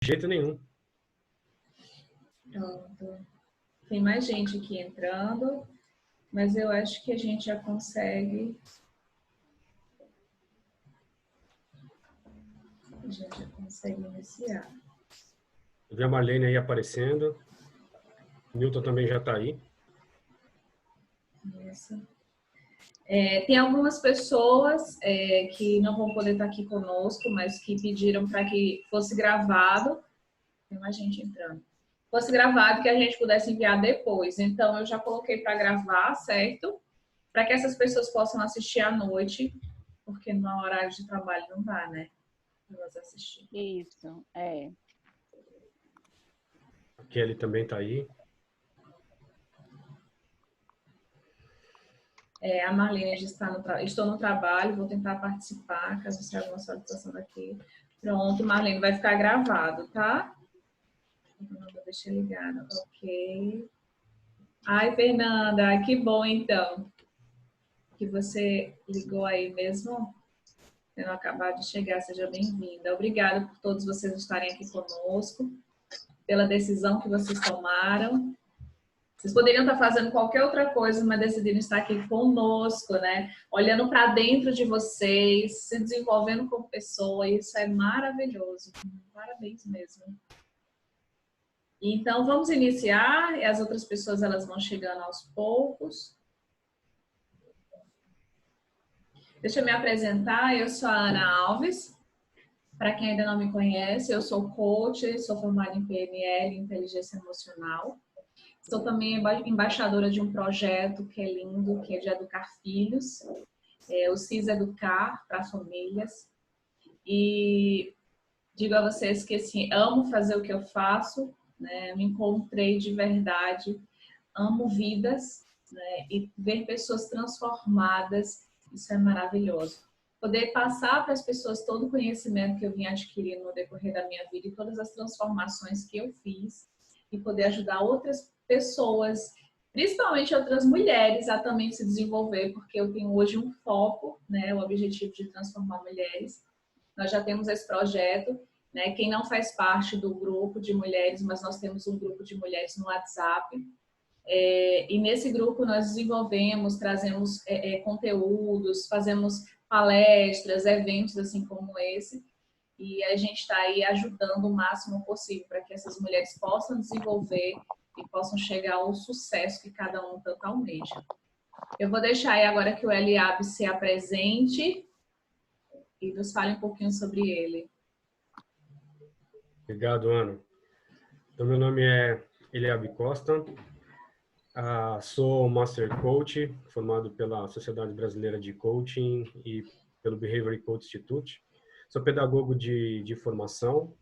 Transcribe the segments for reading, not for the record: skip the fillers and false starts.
jeito nenhum. Pronto. Tem mais gente aqui entrando, mas eu acho que a gente já consegue. A gente já consegue iniciar. Eu vi a Marlene aí aparecendo. O Milton também já está aí. Isso. Tem algumas pessoas que não vão poder estar aqui conosco, mas que pediram para que fosse gravado. Tem mais gente entrando. Fosse gravado que a gente pudesse enviar depois. Então, eu já coloquei para gravar, certo? Para que essas pessoas possam assistir à noite, porque no horário de trabalho não dá, né? Elas assistir. Isso, é. A Kelly também está aí. A Marlene já está estou no trabalho, vou tentar participar, caso seja alguma solicitação daqui. Pronto, Marlene, vai ficar gravado, tá? Fernanda, deixa ligado. Ok. Ai, Fernanda, que bom então que você ligou aí mesmo, tendo acabado de chegar. Seja bem-vinda. Obrigada por todos vocês estarem aqui conosco, pela decisão que vocês tomaram. Vocês poderiam estar fazendo qualquer outra coisa, mas decidiram estar aqui conosco, né? Olhando para dentro de vocês, se desenvolvendo como pessoa. Isso é maravilhoso. Parabéns mesmo. Então, vamos iniciar. E as outras pessoas, elas vão chegando aos poucos. Deixa eu me apresentar. Eu sou a Ana Alves. Para quem ainda não me conhece, eu sou coach, sou formada em PNL, Inteligência Emocional. Sou também embaixadora de um projeto que é lindo, que é de educar filhos, o CIS Educar para famílias. E digo a vocês que assim, amo fazer o que eu faço, né? Me encontrei de verdade, amo vidas, né? E ver pessoas transformadas, isso é maravilhoso. Poder passar para as pessoas todo o conhecimento que eu vim adquirindo no decorrer da minha vida e todas as transformações que eu fiz e poder ajudar outras pessoas, principalmente outras mulheres, a também se desenvolver, porque eu tenho hoje um foco, né, o objetivo de transformar mulheres. Nós já temos esse projeto, né? Quem não faz parte do grupo de mulheres, mas nós temos um grupo de mulheres no WhatsApp. E nesse grupo nós desenvolvemos, trazemos conteúdos, fazemos palestras, eventos assim como esse. E a gente está aí ajudando o máximo possível para que essas mulheres possam desenvolver e possam chegar ao sucesso que cada um tanto almeja. Eu vou deixar aí agora que o Eliabe se apresente e nos fale um pouquinho sobre ele. Obrigado, Ana. Então, meu nome é Eliabe Costa. Sou Master Coach, formado pela Sociedade Brasileira de Coaching e pelo Behavioral Coach Institute. Sou pedagogo de formação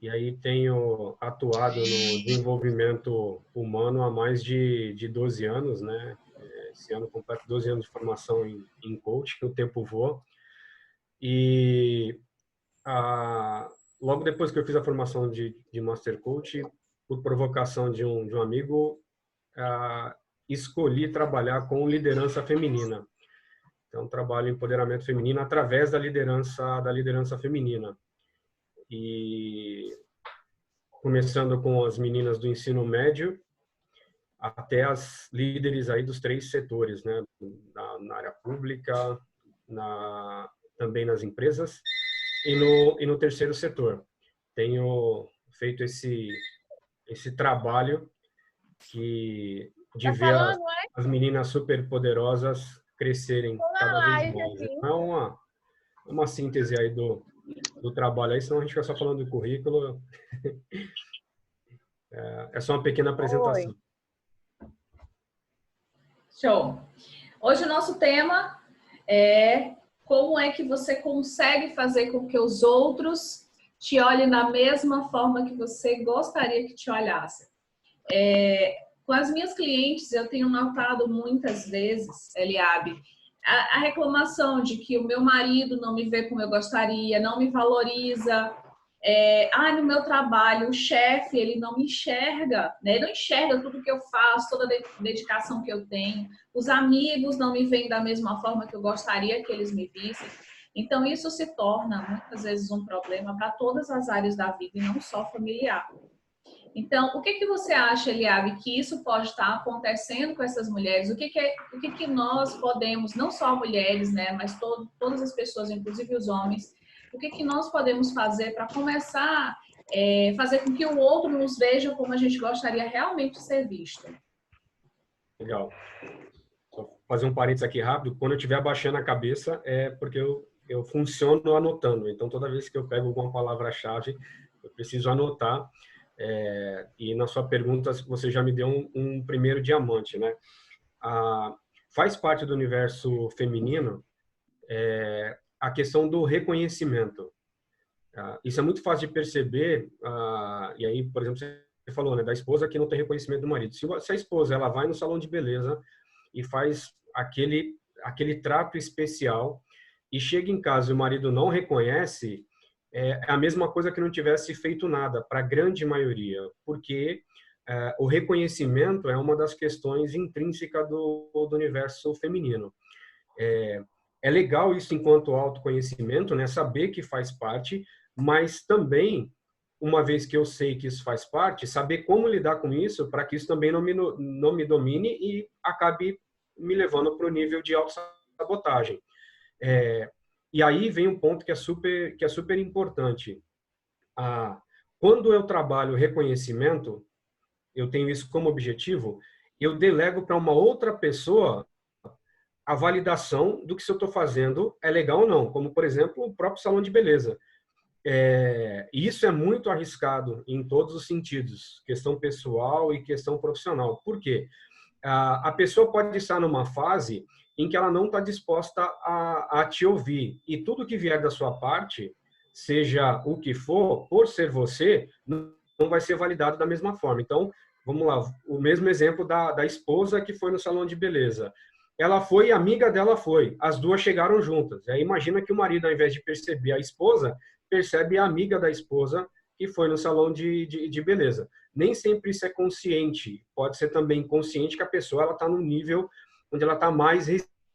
e aí tenho atuado no desenvolvimento humano há mais de 12 anos, né? Esse ano completo 12 anos de formação em coaching, que o tempo voa. E logo depois que eu fiz a formação de Master Coach, por provocação de um amigo, escolhi trabalhar com liderança feminina. Então, trabalho em empoderamento feminino através da liderança feminina. E começando com as meninas do ensino médio até as líderes aí dos 3 setores, né? Na área pública, também nas empresas e no terceiro setor. Tenho feito esse trabalho de ver as meninas super poderosas crescerem cada vez mais. Então, é uma síntese aí do trabalho aí, senão a gente fica só falando do currículo. É só uma pequena apresentação. Show! Hoje o nosso tema é como é que você consegue fazer com que os outros te olhem da mesma forma que você gostaria que te olhassem. Com as minhas clientes, eu tenho notado muitas vezes, Eliabe, a reclamação de que o meu marido não me vê como eu gostaria, não me valoriza. No meu trabalho, o chefe, ele não me enxerga, né? Ele não enxerga tudo que eu faço, toda a dedicação que eu tenho. Os amigos não me veem da mesma forma que eu gostaria que eles me vissem. Então, isso se torna, muitas vezes, um problema para todas as áreas da vida e não só familiar. Então, o que que você acha, Eliabe, que isso pode estar acontecendo com essas mulheres? O que que nós podemos, não só mulheres, né, mas todas as pessoas, inclusive os homens, o que que nós podemos fazer para começar a fazer com que o outro nos veja como a gente gostaria realmente de ser visto? Legal. Só fazer um parênteses aqui rápido. Quando eu estiver abaixando a cabeça, é porque eu funciono anotando. Então, toda vez que eu pego alguma palavra-chave, eu preciso anotar. E na sua pergunta, você já me deu um primeiro diamante, né? Faz parte do universo feminino a questão do reconhecimento. Isso é muito fácil de perceber. E aí, por exemplo, você falou, né, da esposa que não tem reconhecimento do marido. Se a esposa ela vai no salão de beleza e faz aquele trato especial e chega em casa e o marido não reconhece, é a mesma coisa que não tivesse feito nada, para a grande maioria, porque o reconhecimento é uma das questões intrínsecas do universo feminino. É legal isso enquanto autoconhecimento, né? Saber que faz parte, mas também, uma vez que eu sei que isso faz parte, saber como lidar com isso para que isso também não me domine e acabe me levando para o nível de autossabotagem. E aí vem um ponto que é super importante. Quando eu trabalho reconhecimento, eu tenho isso como objetivo, eu delego para uma outra pessoa a validação do que se eu estou fazendo é legal ou não, como, por exemplo, o próprio salão de beleza. E isso é muito arriscado em todos os sentidos, questão pessoal e questão profissional. Por quê? A pessoa pode estar numa fase em que ela não está disposta a te ouvir, e tudo que vier da sua parte, seja o que for, por ser você, não vai ser validado da mesma forma. Então, vamos lá, o mesmo exemplo da esposa que foi no salão de beleza. Ela foi e a amiga dela foi. As duas chegaram juntas. Aí imagina que o marido, ao invés de perceber a esposa, percebe a amiga da esposa que foi no salão de beleza. Nem sempre isso é consciente. Pode ser também consciente que a pessoa ela está num nível onde ela está mais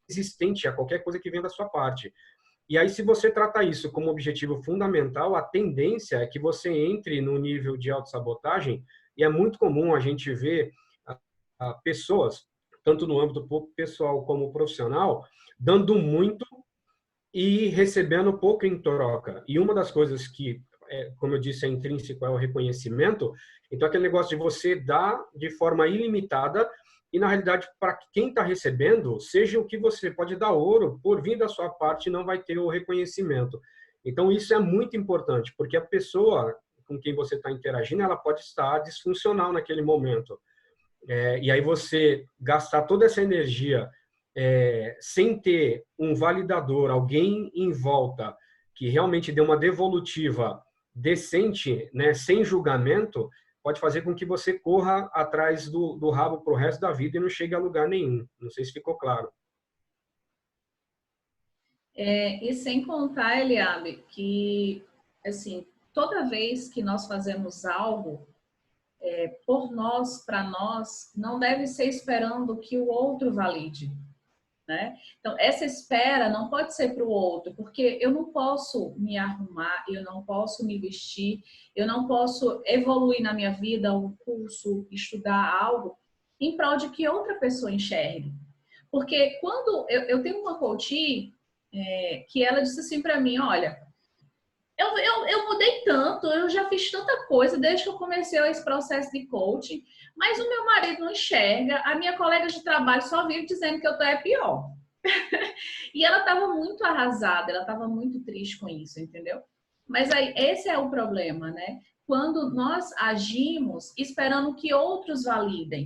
resistente a qualquer coisa que venha da sua parte. E aí, se você trata isso como objetivo fundamental, a tendência é que você entre no nível de autossabotagem, e é muito comum a gente ver pessoas, tanto no âmbito pessoal como profissional, dando muito e recebendo pouco em troca. E uma das coisas que, como eu disse, é intrínseco é o reconhecimento. Então, aquele negócio de você dar de forma ilimitada e, na realidade, para quem está recebendo, seja o que você pode dar ouro, por vir da sua parte, não vai ter o reconhecimento. Então, isso é muito importante, porque a pessoa com quem você está interagindo, ela pode estar disfuncional naquele momento. E aí você gastar toda essa energia sem ter um validador, alguém em volta que realmente dê uma devolutiva decente, né, sem julgamento, pode fazer com que você corra atrás do rabo para o resto da vida e não chegue a lugar nenhum. Não sei se ficou claro. E sem contar, Eliabe, que assim, toda vez que nós fazemos algo por nós, para nós, não deve ser esperando que o outro valide, né? Então, essa espera não pode ser para o outro, porque eu não posso me arrumar, eu não posso me vestir, eu não posso evoluir na minha vida, um curso, estudar algo, em prol de que outra pessoa enxergue. Porque quando eu tenho uma coach que ela disse assim para mim, olha, eu mudei tanto, eu já fiz tanta coisa desde que eu comecei esse processo de coaching, mas o meu marido não enxerga, a minha colega de trabalho só vive dizendo que eu tô pior. E ela estava muito arrasada, ela estava muito triste com isso, entendeu? Mas aí, esse é o problema, né? Quando nós agimos esperando que outros validem.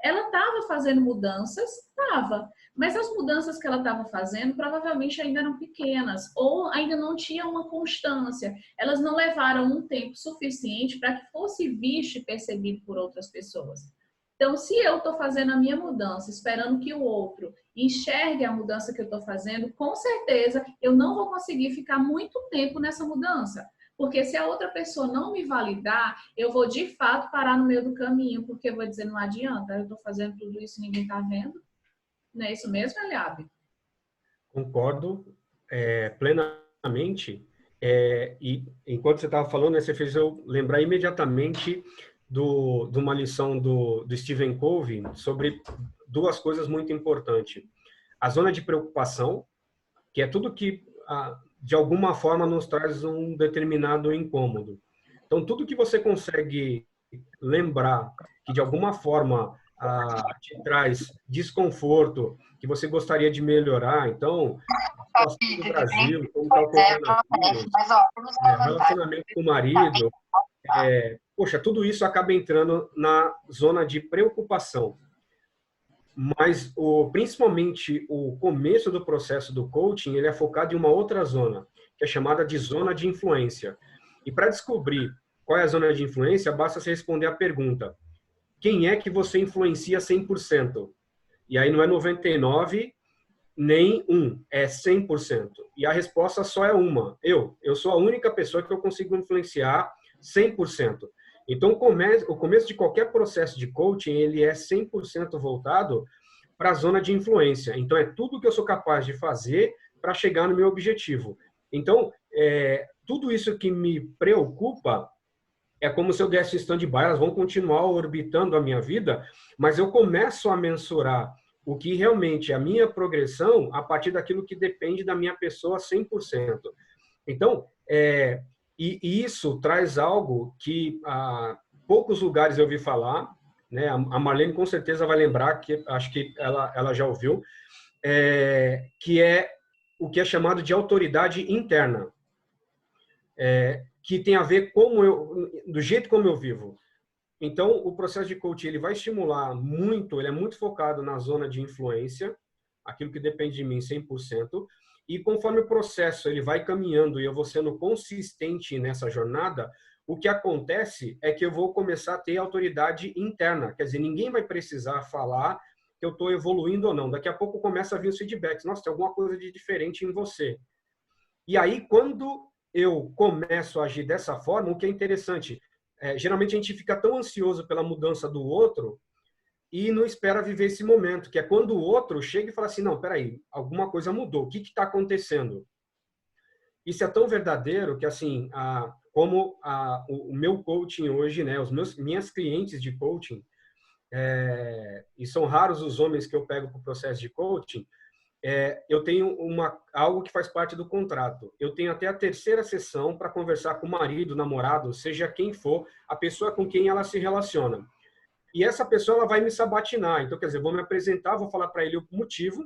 Ela estava fazendo mudanças? Estava. Mas as mudanças que ela estava fazendo provavelmente ainda eram pequenas ou ainda não tinham uma constância. Elas não levaram um tempo suficiente para que fosse visto e percebido por outras pessoas. Então, se eu estou fazendo a minha mudança, esperando que o outro enxergue a mudança que eu estou fazendo, com certeza eu não vou conseguir ficar muito tempo nessa mudança. Porque se a outra pessoa não me validar, eu vou de fato parar no meio do caminho, porque eu vou dizer, não adianta, eu estou fazendo tudo isso e ninguém está vendo. Não é isso mesmo, Eliabe? Concordo. plenamente. E enquanto você estava falando, né, você fez eu lembrar imediatamente de uma lição do Stephen Covey sobre duas coisas muito importantes. A zona de preocupação, que é tudo que, de alguma forma, nos traz um determinado incômodo. Então, tudo que você consegue lembrar que, de alguma forma, te traz desconforto, que você gostaria de melhorar. Então, a situação do Brasil, como está o coronavírus, relacionamento com o marido, poxa, tudo isso acaba entrando na zona de preocupação. Mas, principalmente, o começo do processo do coaching, ele é focado em uma outra zona, que é chamada de zona de influência. E para descobrir qual é a zona de influência, basta você responder a pergunta: quem é que você influencia 100%? E aí não é 99, nem 1, é 100%. E a resposta só é uma: eu sou a única pessoa que eu consigo influenciar 100%. Então, o começo de qualquer processo de coaching, ele é 100% voltado para a zona de influência. Então, é tudo que eu sou capaz de fazer para chegar no meu objetivo. Então, tudo isso que me preocupa é como se eu desse stand-by, elas vão continuar orbitando a minha vida, mas eu começo a mensurar o que realmente é a minha progressão a partir daquilo que depende da minha pessoa 100%. Então, e isso traz algo que poucos lugares eu ouvi falar, né? A Marlene com certeza vai lembrar, que acho que ela já ouviu, que é o que é chamado de autoridade interna, que tem a ver do jeito como eu vivo. Então, o processo de coaching ele vai estimular muito, ele é muito focado na zona de influência, aquilo que depende de mim 100%, e conforme o processo ele vai caminhando e eu vou sendo consistente nessa jornada, o que acontece é que eu vou começar a ter autoridade interna, quer dizer, ninguém vai precisar falar que eu estou evoluindo ou não. Daqui a pouco começa a vir os feedbacks: nossa, tem alguma coisa de diferente em você. E aí, quando eu começo a agir dessa forma, o que é interessante, geralmente a gente fica tão ansioso pela mudança do outro e não espera viver esse momento, que é quando o outro chega e fala assim: não, peraí, alguma coisa mudou, o que está acontecendo? Isso é tão verdadeiro que, assim, como o meu coaching hoje, né, minhas clientes de coaching, e são raros os homens que eu pego para o processo de coaching, eu tenho algo que faz parte do contrato. Eu tenho até a terceira sessão para conversar com o marido, namorado, seja quem for, a pessoa com quem ela se relaciona. E essa pessoa ela vai me sabatinar. Então, quer dizer, vou me apresentar, vou falar para ele o motivo,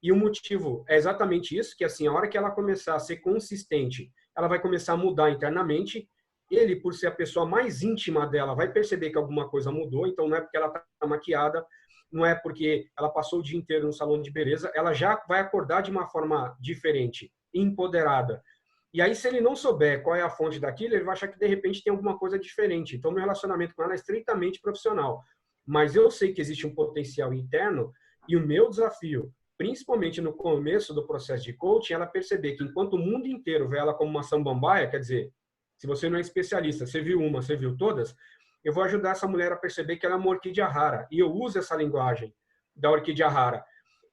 e o motivo é exatamente isso, que assim, a hora que ela começar a ser consistente, ela vai começar a mudar internamente. Ele, por ser a pessoa mais íntima dela, vai perceber que alguma coisa mudou, então não é porque ela está maquiada, não é porque ela passou o dia inteiro no salão de beleza, ela já vai acordar de uma forma diferente, empoderada. E aí, se ele não souber qual é a fonte daquilo, ele vai achar que, de repente, tem alguma coisa diferente. Então, meu relacionamento com ela é estritamente profissional. Mas eu sei que existe um potencial interno e o meu desafio, principalmente no começo do processo de coaching, ela perceber que, enquanto o mundo inteiro vê ela como uma samambaia, quer dizer, se você não é especialista, você viu uma, você viu todas, eu vou ajudar essa mulher a perceber que ela é uma orquídea rara. E eu uso essa linguagem da orquídea rara.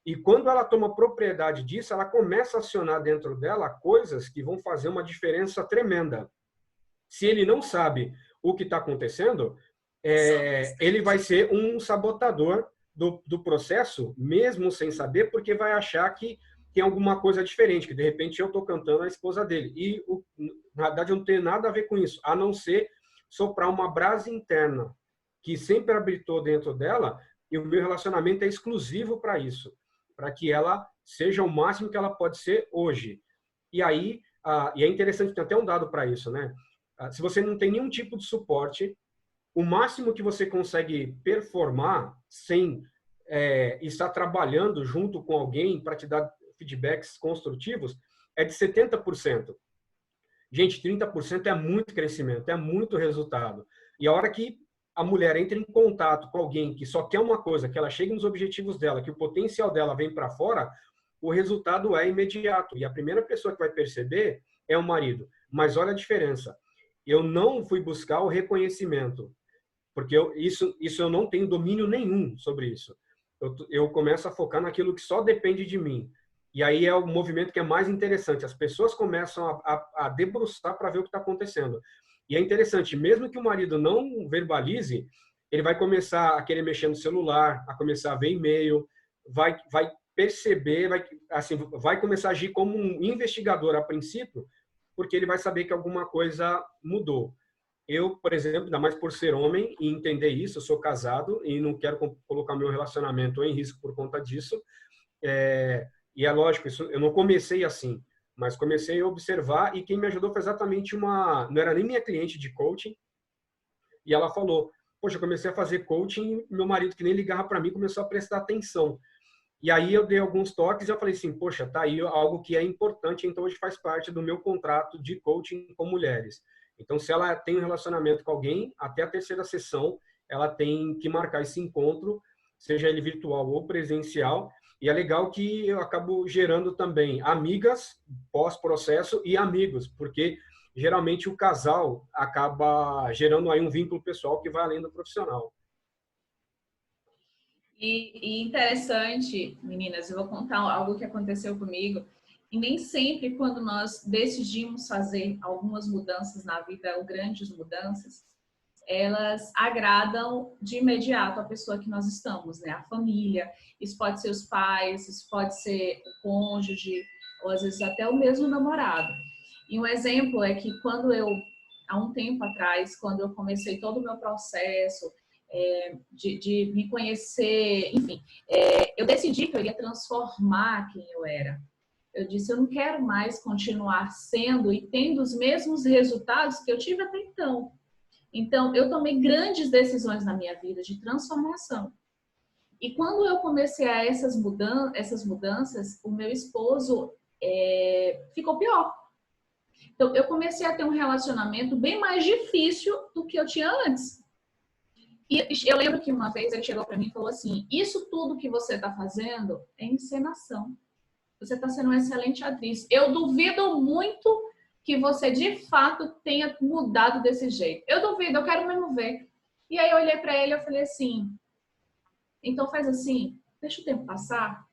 E quando ela toma propriedade disso, ela começa a acionar dentro dela coisas que vão fazer uma diferença tremenda. Se ele não sabe o que está acontecendo, ele vai ser um sabotador do processo, mesmo sem saber, porque vai achar que tem alguma coisa diferente, que de repente eu estou cantando a esposa dele. E, na verdade, eu não tenho nada a ver com isso, a não ser soprar uma brasa interna, que sempre habitou dentro dela, e o meu relacionamento é exclusivo para isso, para que ela seja o máximo que ela pode ser hoje. E aí, e é interessante, tem até um dado para isso, né? Se você não tem nenhum tipo de suporte, o máximo que você consegue performar sem estar trabalhando junto com alguém para te dar feedbacks construtivos é de 70%. Gente, 30% é muito crescimento, é muito resultado. E a hora que a mulher entra em contato com alguém que só quer uma coisa, que ela chegue nos objetivos dela, que o potencial dela vem para fora, o resultado é imediato. E a primeira pessoa que vai perceber é o marido. Mas olha a diferença. Eu não fui buscar o reconhecimento, porque isso eu não tenho domínio nenhum sobre isso. Eu começo a focar naquilo que só depende de mim. E aí é o movimento que é mais interessante. As pessoas começam a debruçar para ver o que está acontecendo. E é interessante, mesmo que o marido não verbalize, ele vai começar a querer mexer no celular, a começar a ver e-mail, vai perceber, vai começar a agir como um investigador a princípio, porque ele vai saber que alguma coisa mudou. Eu, por exemplo, ainda mais por ser homem e entender isso, eu sou casado e não quero colocar meu relacionamento em risco por conta disso. E é lógico, isso, eu não comecei assim, mas comecei a observar e quem me ajudou foi exatamente não era nem minha cliente de coaching, e ela falou, poxa, eu comecei a fazer coaching, meu marido que nem ligava para mim começou a prestar atenção. E aí eu dei alguns toques e eu falei assim, poxa, tá aí algo que é importante, então hoje faz parte do meu contrato de coaching com mulheres. Então, se ela tem um relacionamento com alguém, até a terceira sessão, ela tem que marcar esse encontro, seja ele virtual ou presencial. E é legal que eu acabo gerando também amigas pós-processo e amigos, porque geralmente o casal acaba gerando aí um vínculo pessoal que vai além do profissional. E interessante, meninas, eu vou contar algo que aconteceu comigo. E nem sempre, quando nós decidimos fazer algumas mudanças na vida, ou grandes mudanças, elas agradam de imediato a pessoa que nós estamos, né? A família. Isso pode ser os pais, isso pode ser o cônjuge, ou às vezes até o mesmo namorado. E um exemplo é que há um tempo atrás, quando eu comecei todo o meu processo, de me conhecer, enfim, eu decidi que eu ia transformar quem eu era. Eu disse, eu não quero mais continuar sendo e tendo os mesmos resultados que eu tive até então. Então, eu tomei grandes decisões na minha vida de transformação. E quando eu comecei a essas mudanças, o meu esposo ficou pior. Então, eu comecei a ter um relacionamento bem mais difícil do que eu tinha antes. E eu lembro que uma vez ele chegou para mim e falou assim, isso tudo que você está fazendo é encenação. Você está sendo uma excelente atriz. Eu duvido muito que você, de fato, tenha mudado desse jeito. Eu duvido, eu quero mesmo ver. E aí eu olhei para ele e falei assim, então faz assim, deixa o tempo passar.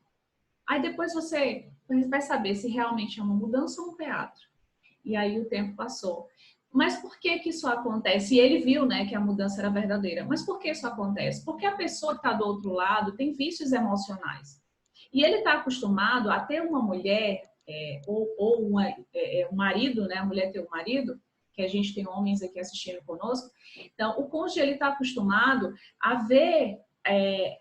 Aí depois você vai saber se realmente é uma mudança ou um teatro. E aí o tempo passou. Mas por que que isso acontece? E ele viu, né, que a mudança era verdadeira. Mas por que isso acontece? Porque a pessoa que está do outro lado tem vícios emocionais. E ele está acostumado a ter uma mulher, um marido, né, a mulher ter um marido, que a gente tem homens aqui assistindo conosco. Então, o cônjuge, ele está acostumado a ver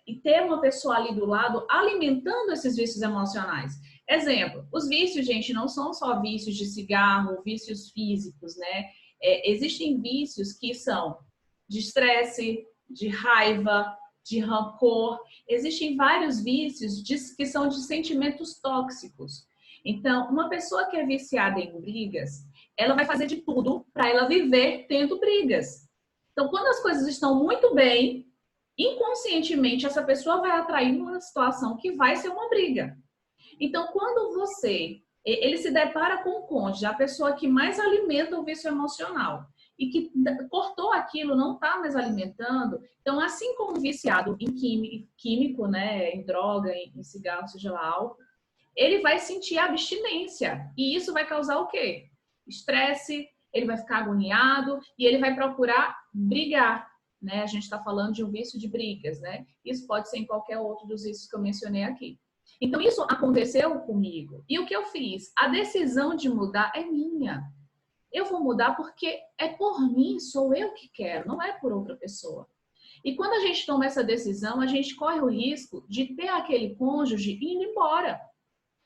e ter uma pessoa ali do lado alimentando esses vícios emocionais. Exemplo, os vícios, gente, não são só vícios de cigarro, vícios físicos, né? Existem vícios que são de estresse, de raiva, de rancor. Existem vários vícios que são de sentimentos tóxicos. Então, uma pessoa que é viciada em brigas, ela vai fazer de tudo para ela viver tendo brigas. Então, quando as coisas estão muito bem, inconscientemente essa pessoa vai atrair uma situação que vai ser uma briga. Então, quando ele se depara com o cônjuge, a pessoa que mais alimenta o vício emocional e que cortou aquilo, não está mais alimentando, então, assim como viciado em químico, né, em droga, em cigarro, seja lá álcool, ele vai sentir abstinência. E isso vai causar o quê? Estresse, ele vai ficar agoniado e ele vai procurar brigar. Né? A gente está falando de um vício de brigas, né? Isso pode ser em qualquer outro dos vícios que eu mencionei aqui. Então, isso aconteceu comigo. E o que eu fiz? A decisão de mudar é minha. Eu vou mudar porque é por mim, sou eu que quero, não é por outra pessoa. E quando a gente toma essa decisão, a gente corre o risco de ter aquele cônjuge indo embora.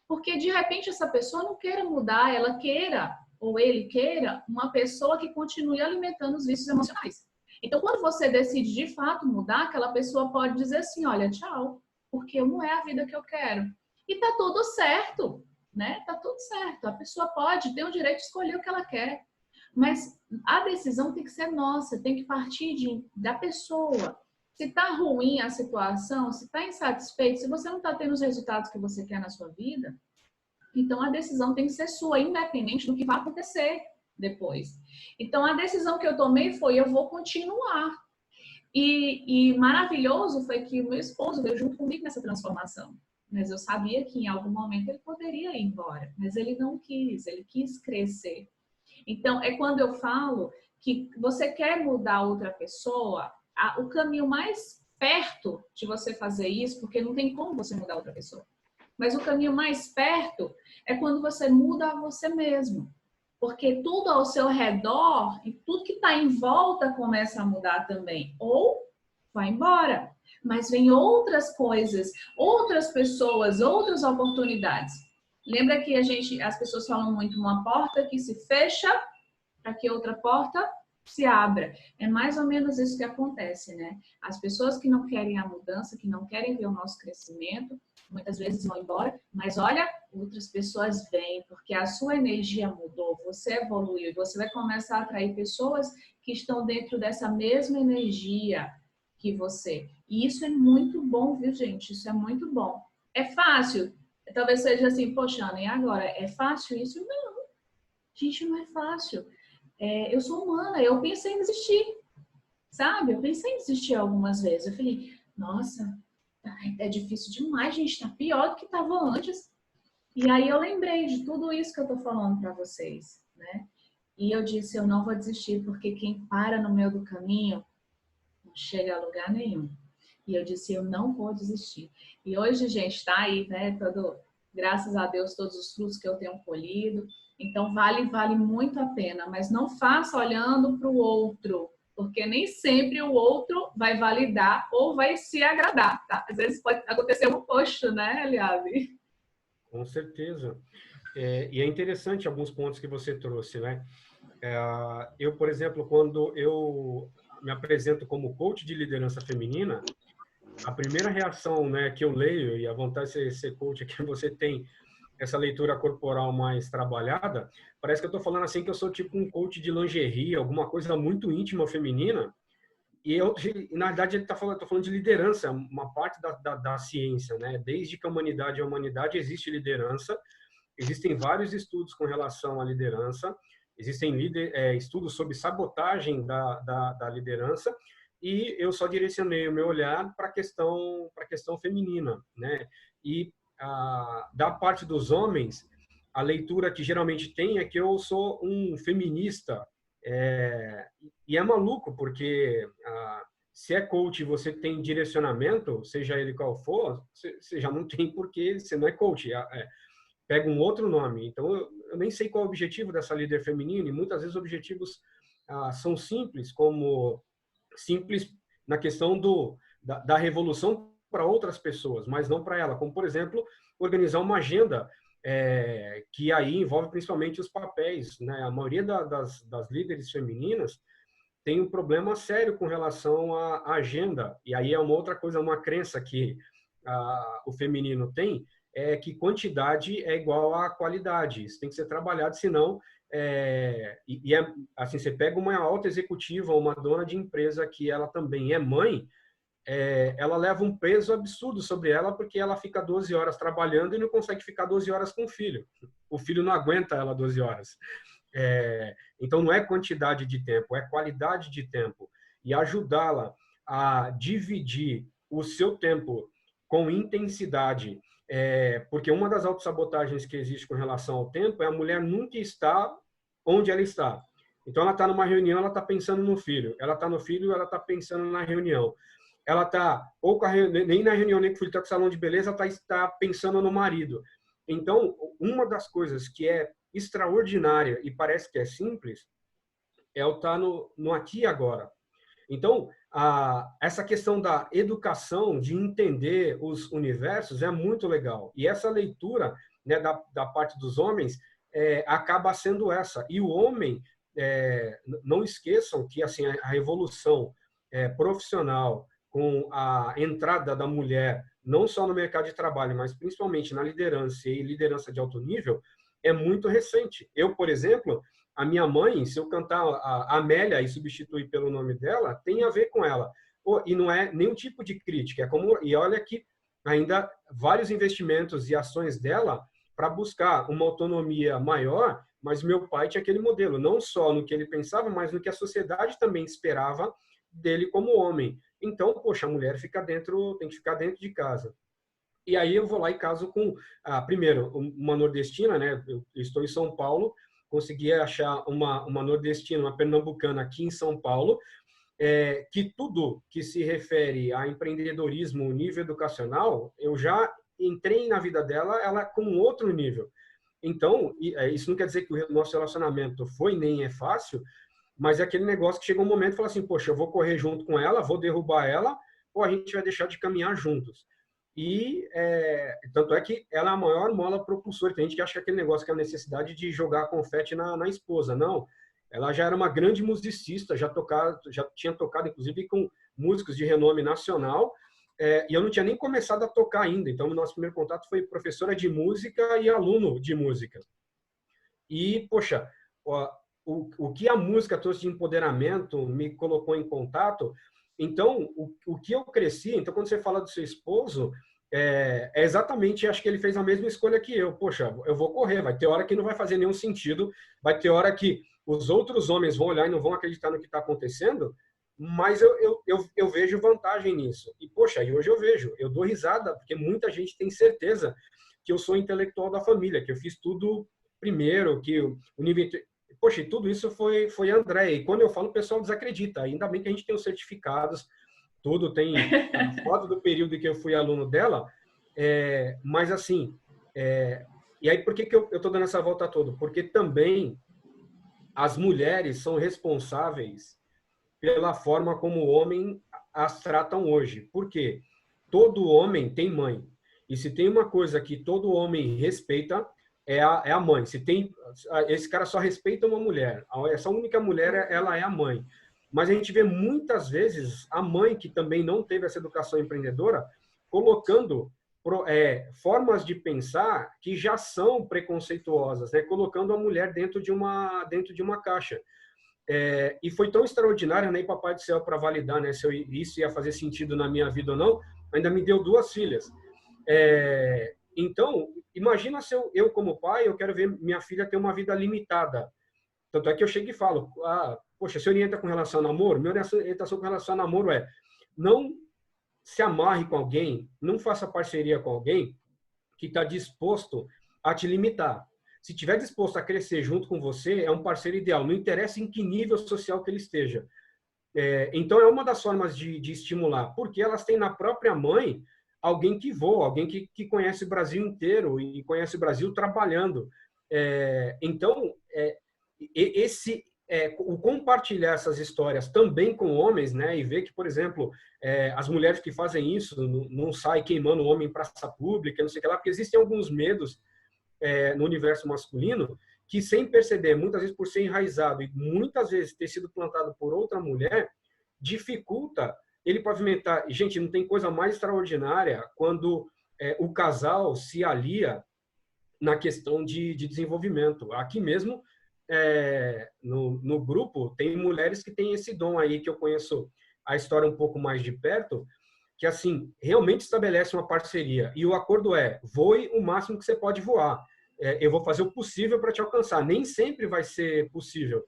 Porque, de repente, essa pessoa não queira mudar, ela queira, ou ele queira, uma pessoa que continue alimentando os vícios emocionais. Então, quando você decide de fato mudar, aquela pessoa pode dizer assim, olha, tchau, porque não é a vida que eu quero. E tá tudo certo, né? Tá tudo certo. A pessoa pode ter o direito de escolher o que ela quer. Mas a decisão tem que ser nossa, tem que partir da pessoa. Se tá ruim a situação, se tá insatisfeito, se você não tá tendo os resultados que você quer na sua vida, então a decisão tem que ser sua, independente do que vai acontecer depois. Então, a decisão que eu tomei foi, eu vou continuar. E maravilhoso foi que o meu esposo veio junto comigo nessa transformação. mas eu sabia que em algum momento ele poderia ir embora, mas ele não quis, ele quis crescer. Então, é quando eu falo que você quer mudar outra pessoa, o caminho mais perto de você fazer isso, porque não tem como você mudar outra pessoa, mas o caminho mais perto é quando você muda a você mesmo. Porque tudo ao seu redor e tudo que está em volta começa a mudar também. Ou vai embora. Mas vem outras coisas, outras pessoas, outras oportunidades. Lembra que as pessoas falam muito uma porta que se fecha para que outra porta se abra. É mais ou menos isso que acontece, né? As pessoas que não querem a mudança, que não querem ver o nosso crescimento, muitas vezes vão embora, mas olha, outras pessoas vêm, porque a sua energia mudou, você evoluiu, e você vai começar a atrair pessoas que estão dentro dessa mesma energia que você. E isso é muito bom, viu, gente? Isso é muito bom. É fácil? Talvez seja assim, poxa, Ana, e agora? É fácil isso? Não, gente, não é fácil. Eu sou humana, eu pensei em desistir, sabe? Eu pensei em desistir algumas vezes. Eu falei, nossa, é difícil demais, gente, tá pior do que estava antes. E aí eu lembrei de tudo isso que eu tô falando para vocês, né? E eu disse, eu não vou desistir, porque quem para no meio do caminho não chega a lugar nenhum. E eu disse, eu não vou desistir. E hoje, gente, tá aí, né? Graças a Deus, todos os frutos que eu tenho colhido. Então, vale muito a pena. Mas não faça olhando para o outro, porque nem sempre o outro vai validar ou vai se agradar, tá? Às vezes pode acontecer um oposto, né, Eliabe? Com certeza. E é interessante alguns pontos que você trouxe, né? Eu, por exemplo, quando eu me apresento como coach de liderança feminina, a primeira reação, né, que eu leio, e a vontade de ser coach é que você tem essa leitura corporal mais trabalhada, parece que eu estou falando assim que eu sou tipo um coach de lingerie, alguma coisa muito íntima feminina, na verdade, ele tô falando de liderança, uma parte da ciência, né? Desde que a humanidade é a humanidade, existe liderança, existem vários estudos com relação à liderança, existem estudos sobre sabotagem da liderança, e eu só direcionei o meu olhar para a questão feminina, né? E da parte dos homens, a leitura que geralmente tem é que eu sou um feminista, e é maluco, porque se é coach e você tem direcionamento, seja ele qual for, você já não tem porque você não é coach. Pega um outro nome. Então, eu nem sei qual é o objetivo dessa líder feminina, e muitas vezes os objetivos são simples, como simples na questão da revolução para outras pessoas, mas não para ela. Como, por exemplo, organizar uma agenda que aí envolve principalmente os papéis, né? A maioria das líderes femininas tem um problema sério com relação à agenda. E aí é uma outra coisa, uma crença que o feminino tem, é que quantidade é igual a qualidade. Isso tem que ser trabalhado, senão... assim, você pega uma alta executiva, uma dona de empresa que ela também é mãe, ela leva um peso absurdo sobre ela porque ela fica 12 horas trabalhando e não consegue ficar 12 horas com o filho. O filho não aguenta ela 12 horas. Então, não é quantidade de tempo, é qualidade de tempo. E ajudá-la a dividir o seu tempo com intensidade. Porque uma das autossabotagens que existe com relação ao tempo é a mulher nunca estar onde ela está. Então, ela está numa reunião, ela está pensando no filho. Ela está no filho, ela está pensando na reunião. Ela está, nem na reunião, nem com o filho está com o salão de beleza, ela está pensando no marido. Então, uma das coisas que é extraordinária e parece que é simples é o estar no aqui e agora. Então, essa questão da educação, de entender os universos, é muito legal. E essa leitura, né, da parte dos homens acaba sendo essa. E o homem, não esqueçam que assim, a revolução profissional com a entrada da mulher, não só no mercado de trabalho, mas principalmente na liderança e liderança de alto nível, é muito recente. Eu, por exemplo, a minha mãe, se eu cantar a Amélia e substituir pelo nome dela, tem a ver com ela. E não é nenhum tipo de crítica. E olha que ainda vários investimentos e ações dela para buscar uma autonomia maior, mas meu pai tinha aquele modelo, não só no que ele pensava, mas no que a sociedade também esperava dele como homem. Então, poxa, a mulher tem que ficar dentro de casa. E aí eu vou lá e caso com, primeiro, uma nordestina, né? Eu estou em São Paulo, consegui achar uma nordestina, uma pernambucana aqui em São Paulo, que tudo que se refere a empreendedorismo, nível educacional, eu já entrei na vida dela, ela com outro nível. Então, isso não quer dizer que o nosso relacionamento foi nem é fácil, mas é aquele negócio que chega um momento e fala assim, poxa, eu vou correr junto com ela, vou derrubar ela, ou a gente vai deixar de caminhar juntos. E tanto é que ela é a maior mola propulsora. Tem gente que acha que aquele negócio que é a necessidade de jogar confete na esposa. Não, ela já era uma grande musicista, já tinha tocado inclusive com músicos de renome nacional, e eu não tinha nem começado a tocar ainda. Então, o nosso primeiro contato foi professora de música e aluno de música. E, poxa, o que a música trouxe de empoderamento me colocou em contato. Então, o que eu cresci, então quando você fala do seu esposo, exatamente, acho que ele fez a mesma escolha que eu. Poxa, eu vou correr, vai ter hora que não vai fazer nenhum sentido, vai ter hora que os outros homens vão olhar e não vão acreditar no que está acontecendo, mas eu vejo vantagem nisso. E, poxa, e hoje eu vejo, eu dou risada, porque muita gente tem certeza que eu sou intelectual da família, que eu fiz tudo primeiro, que o nível... Poxa, e tudo isso foi André. E quando eu falo, o pessoal desacredita. Ainda bem que a gente tem os certificados, tudo, tem a foto do período em que eu fui aluno dela. Mas, assim, e aí por que eu estou dando essa volta toda? Porque também as mulheres são responsáveis pela forma como o homem as tratam hoje. Por quê? Todo homem tem mãe. E se tem uma coisa que todo homem respeita, é a mãe. Esse cara só respeita uma mulher. Essa única mulher, ela é a mãe. Mas a gente vê muitas vezes a mãe, que também não teve essa educação empreendedora, colocando formas de pensar que já são preconceituosas, né? Colocando a mulher dentro de uma caixa. E foi tão extraordinário, nem Papai do Céu para validar, né, se isso ia fazer sentido na minha vida ou não, ainda me deu 2 filhas. Então, imagina se eu como pai, eu quero ver minha filha ter uma vida limitada. Tanto é que eu chego e falo, poxa, se orienta com relação ao namoro, minha orientação com relação ao namoro não se amarre com alguém, não faça parceria com alguém que está disposto a te limitar. Se estiver disposto a crescer junto com você, é um parceiro ideal. Não interessa em que nível social que ele esteja. Então, é uma das formas de estimular, porque elas têm na própria mãe alguém que voa, alguém que conhece o Brasil inteiro e conhece o Brasil trabalhando. Então, o compartilhar essas histórias também com homens, né, e ver que, por exemplo, as mulheres que fazem isso não saem queimando o homem em praça pública, não sei o que lá, porque existem alguns medos no universo masculino que, sem perceber, muitas vezes por ser enraizado e muitas vezes ter sido plantado por outra mulher, dificulta ele pavimentar. Gente, não tem coisa mais extraordinária quando o casal se alia na questão de desenvolvimento. Aqui mesmo, no grupo, tem mulheres que têm esse dom aí, que eu conheço a história um pouco mais de perto, que, assim, realmente estabelece uma parceria. E o acordo voe o máximo que você pode voar. Eu vou fazer o possível para te alcançar. Nem sempre vai ser possível.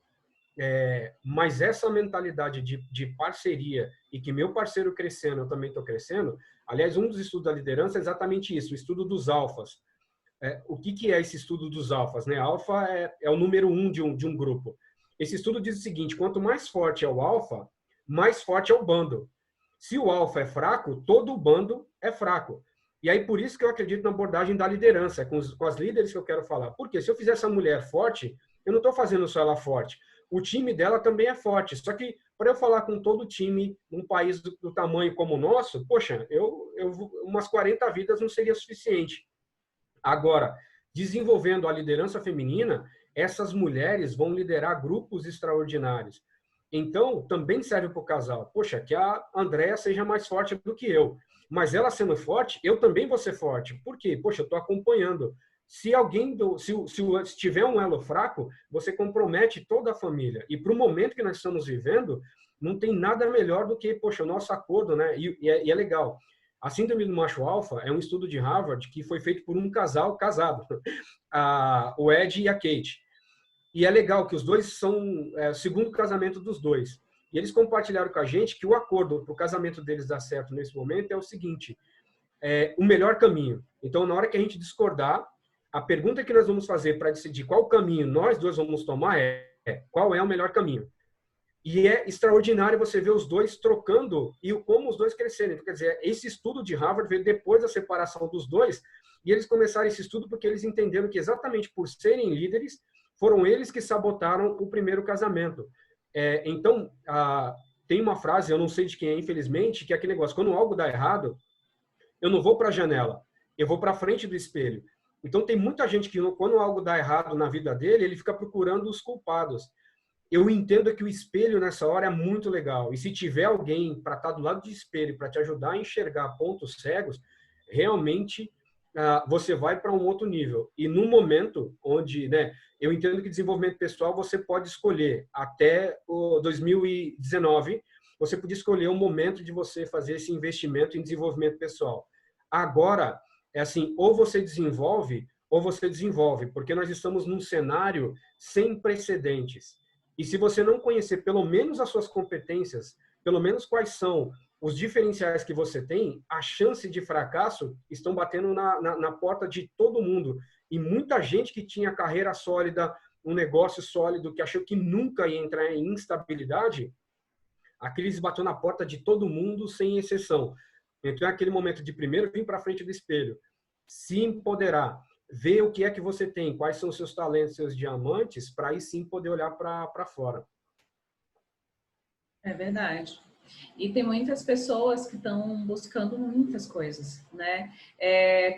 Mas essa mentalidade de parceria e que meu parceiro crescendo, eu também estou crescendo. Aliás, um dos estudos da liderança é exatamente isso, o estudo dos alfas. O que é esse estudo dos alfas, né? Alfa é o número 1 de um grupo. Esse estudo diz o seguinte: quanto mais forte é o alfa, mais forte é o bando. Se o alfa é fraco, todo o bando é fraco. E aí, por isso que eu acredito na abordagem da liderança, com as líderes que eu quero falar. Porque se eu fizer essa mulher forte, eu não estou fazendo só ela forte. O time dela também é forte. Só que, para eu falar com todo o time, num país do tamanho como o nosso, poxa, umas 40 vidas não seria suficiente. Agora, desenvolvendo a liderança feminina, essas mulheres vão liderar grupos extraordinários. Então, também serve para o casal. Poxa, que a Andréa seja mais forte do que eu. Mas ela sendo forte, eu também vou ser forte. Por quê? Poxa, eu estou acompanhando. Se tiver um elo fraco, você compromete toda a família. E para o momento que nós estamos vivendo, não tem nada melhor do que, poxa, o nosso acordo, né? E é legal. A síndrome do macho alfa é um estudo de Harvard que foi feito por um casal casado, o Ed e a Kate. E é legal que os dois são o segundo casamento dos dois. E eles compartilharam com a gente que o acordo para o casamento deles dar certo nesse momento é o seguinte: o melhor caminho. Então, na hora que a gente discordar, a pergunta que nós vamos fazer para decidir qual caminho nós dois vamos tomar qual é o melhor caminho. E é extraordinário você ver os dois trocando e como os dois crescerem. Quer dizer, esse estudo de Harvard veio depois da separação dos dois, e eles começaram esse estudo porque eles entenderam que exatamente por serem líderes, foram eles que sabotaram o primeiro casamento. Então, tem uma frase, eu não sei de quem é, infelizmente, que é aquele negócio, quando algo dá errado, eu não vou para a janela, eu vou para a frente do espelho. Então, tem muita gente que, quando algo dá errado na vida dele, ele fica procurando os culpados. Eu entendo que o espelho nessa hora é muito legal. E se tiver alguém para estar do lado do espelho, para te ajudar a enxergar pontos cegos, realmente você vai para um outro nível. E no momento onde, eu entendo que desenvolvimento pessoal você pode escolher até o 2019, você podia escolher um momento de você fazer esse investimento em desenvolvimento pessoal. Agora, é assim, ou você desenvolve, porque nós estamos num cenário sem precedentes. E se você não conhecer pelo menos as suas competências, pelo menos quais são os diferenciais que você tem, a chance de fracasso estão batendo na porta de todo mundo. E muita gente que tinha carreira sólida, um negócio sólido, que achou que nunca ia entrar em instabilidade, a crise bateu na porta de todo mundo, sem exceção. Então, é aquele momento de primeiro vir para frente do espelho, se empoderar, ver o que é que você tem, quais são os seus talentos, seus diamantes, para aí sim poder olhar para fora. É verdade. E tem muitas pessoas que estão buscando muitas coisas, né?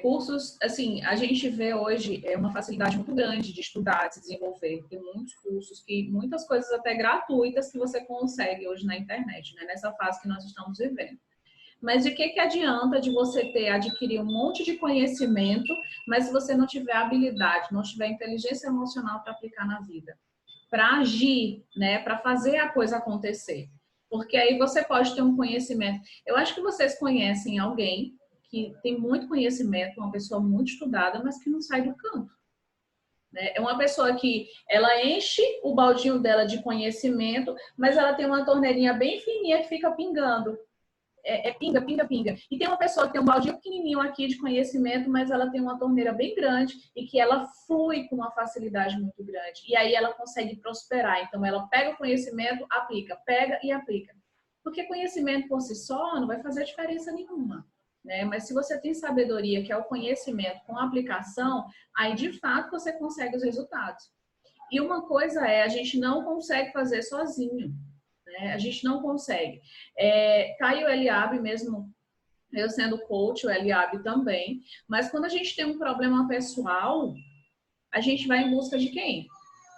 Cursos, assim, a gente vê hoje uma facilidade muito grande de estudar, de se desenvolver. Tem muitos cursos, muitas coisas até gratuitas que você consegue hoje na internet, né? Nessa fase que nós estamos vivendo. Mas de que adianta de você adquirir um monte de conhecimento, mas se você não tiver habilidade, não tiver inteligência emocional para aplicar na vida, para agir, né, para fazer a coisa acontecer? Porque aí você pode ter um conhecimento. Eu acho que vocês conhecem alguém que tem muito conhecimento, uma pessoa muito estudada, mas que não sai do canto. Né? É uma pessoa que ela enche o baldinho dela de conhecimento, mas ela tem uma torneirinha bem fininha que fica pingando. Pinga, pinga, pinga. E tem uma pessoa que tem um baldinho pequenininho aqui de conhecimento, mas ela tem uma torneira bem grande e que ela flui com uma facilidade muito grande. E aí ela consegue prosperar. Então, ela pega o conhecimento, aplica, pega e aplica. Porque conhecimento por si só não vai fazer diferença nenhuma. Né? Mas se você tem sabedoria, que é o conhecimento com aplicação, aí de fato você consegue os resultados. E uma coisa a gente não consegue fazer sozinho. A gente não consegue. Caio Eliabe mesmo, eu sendo coach, o Eliabe também, mas quando a gente tem um problema pessoal, a gente vai em busca de quem?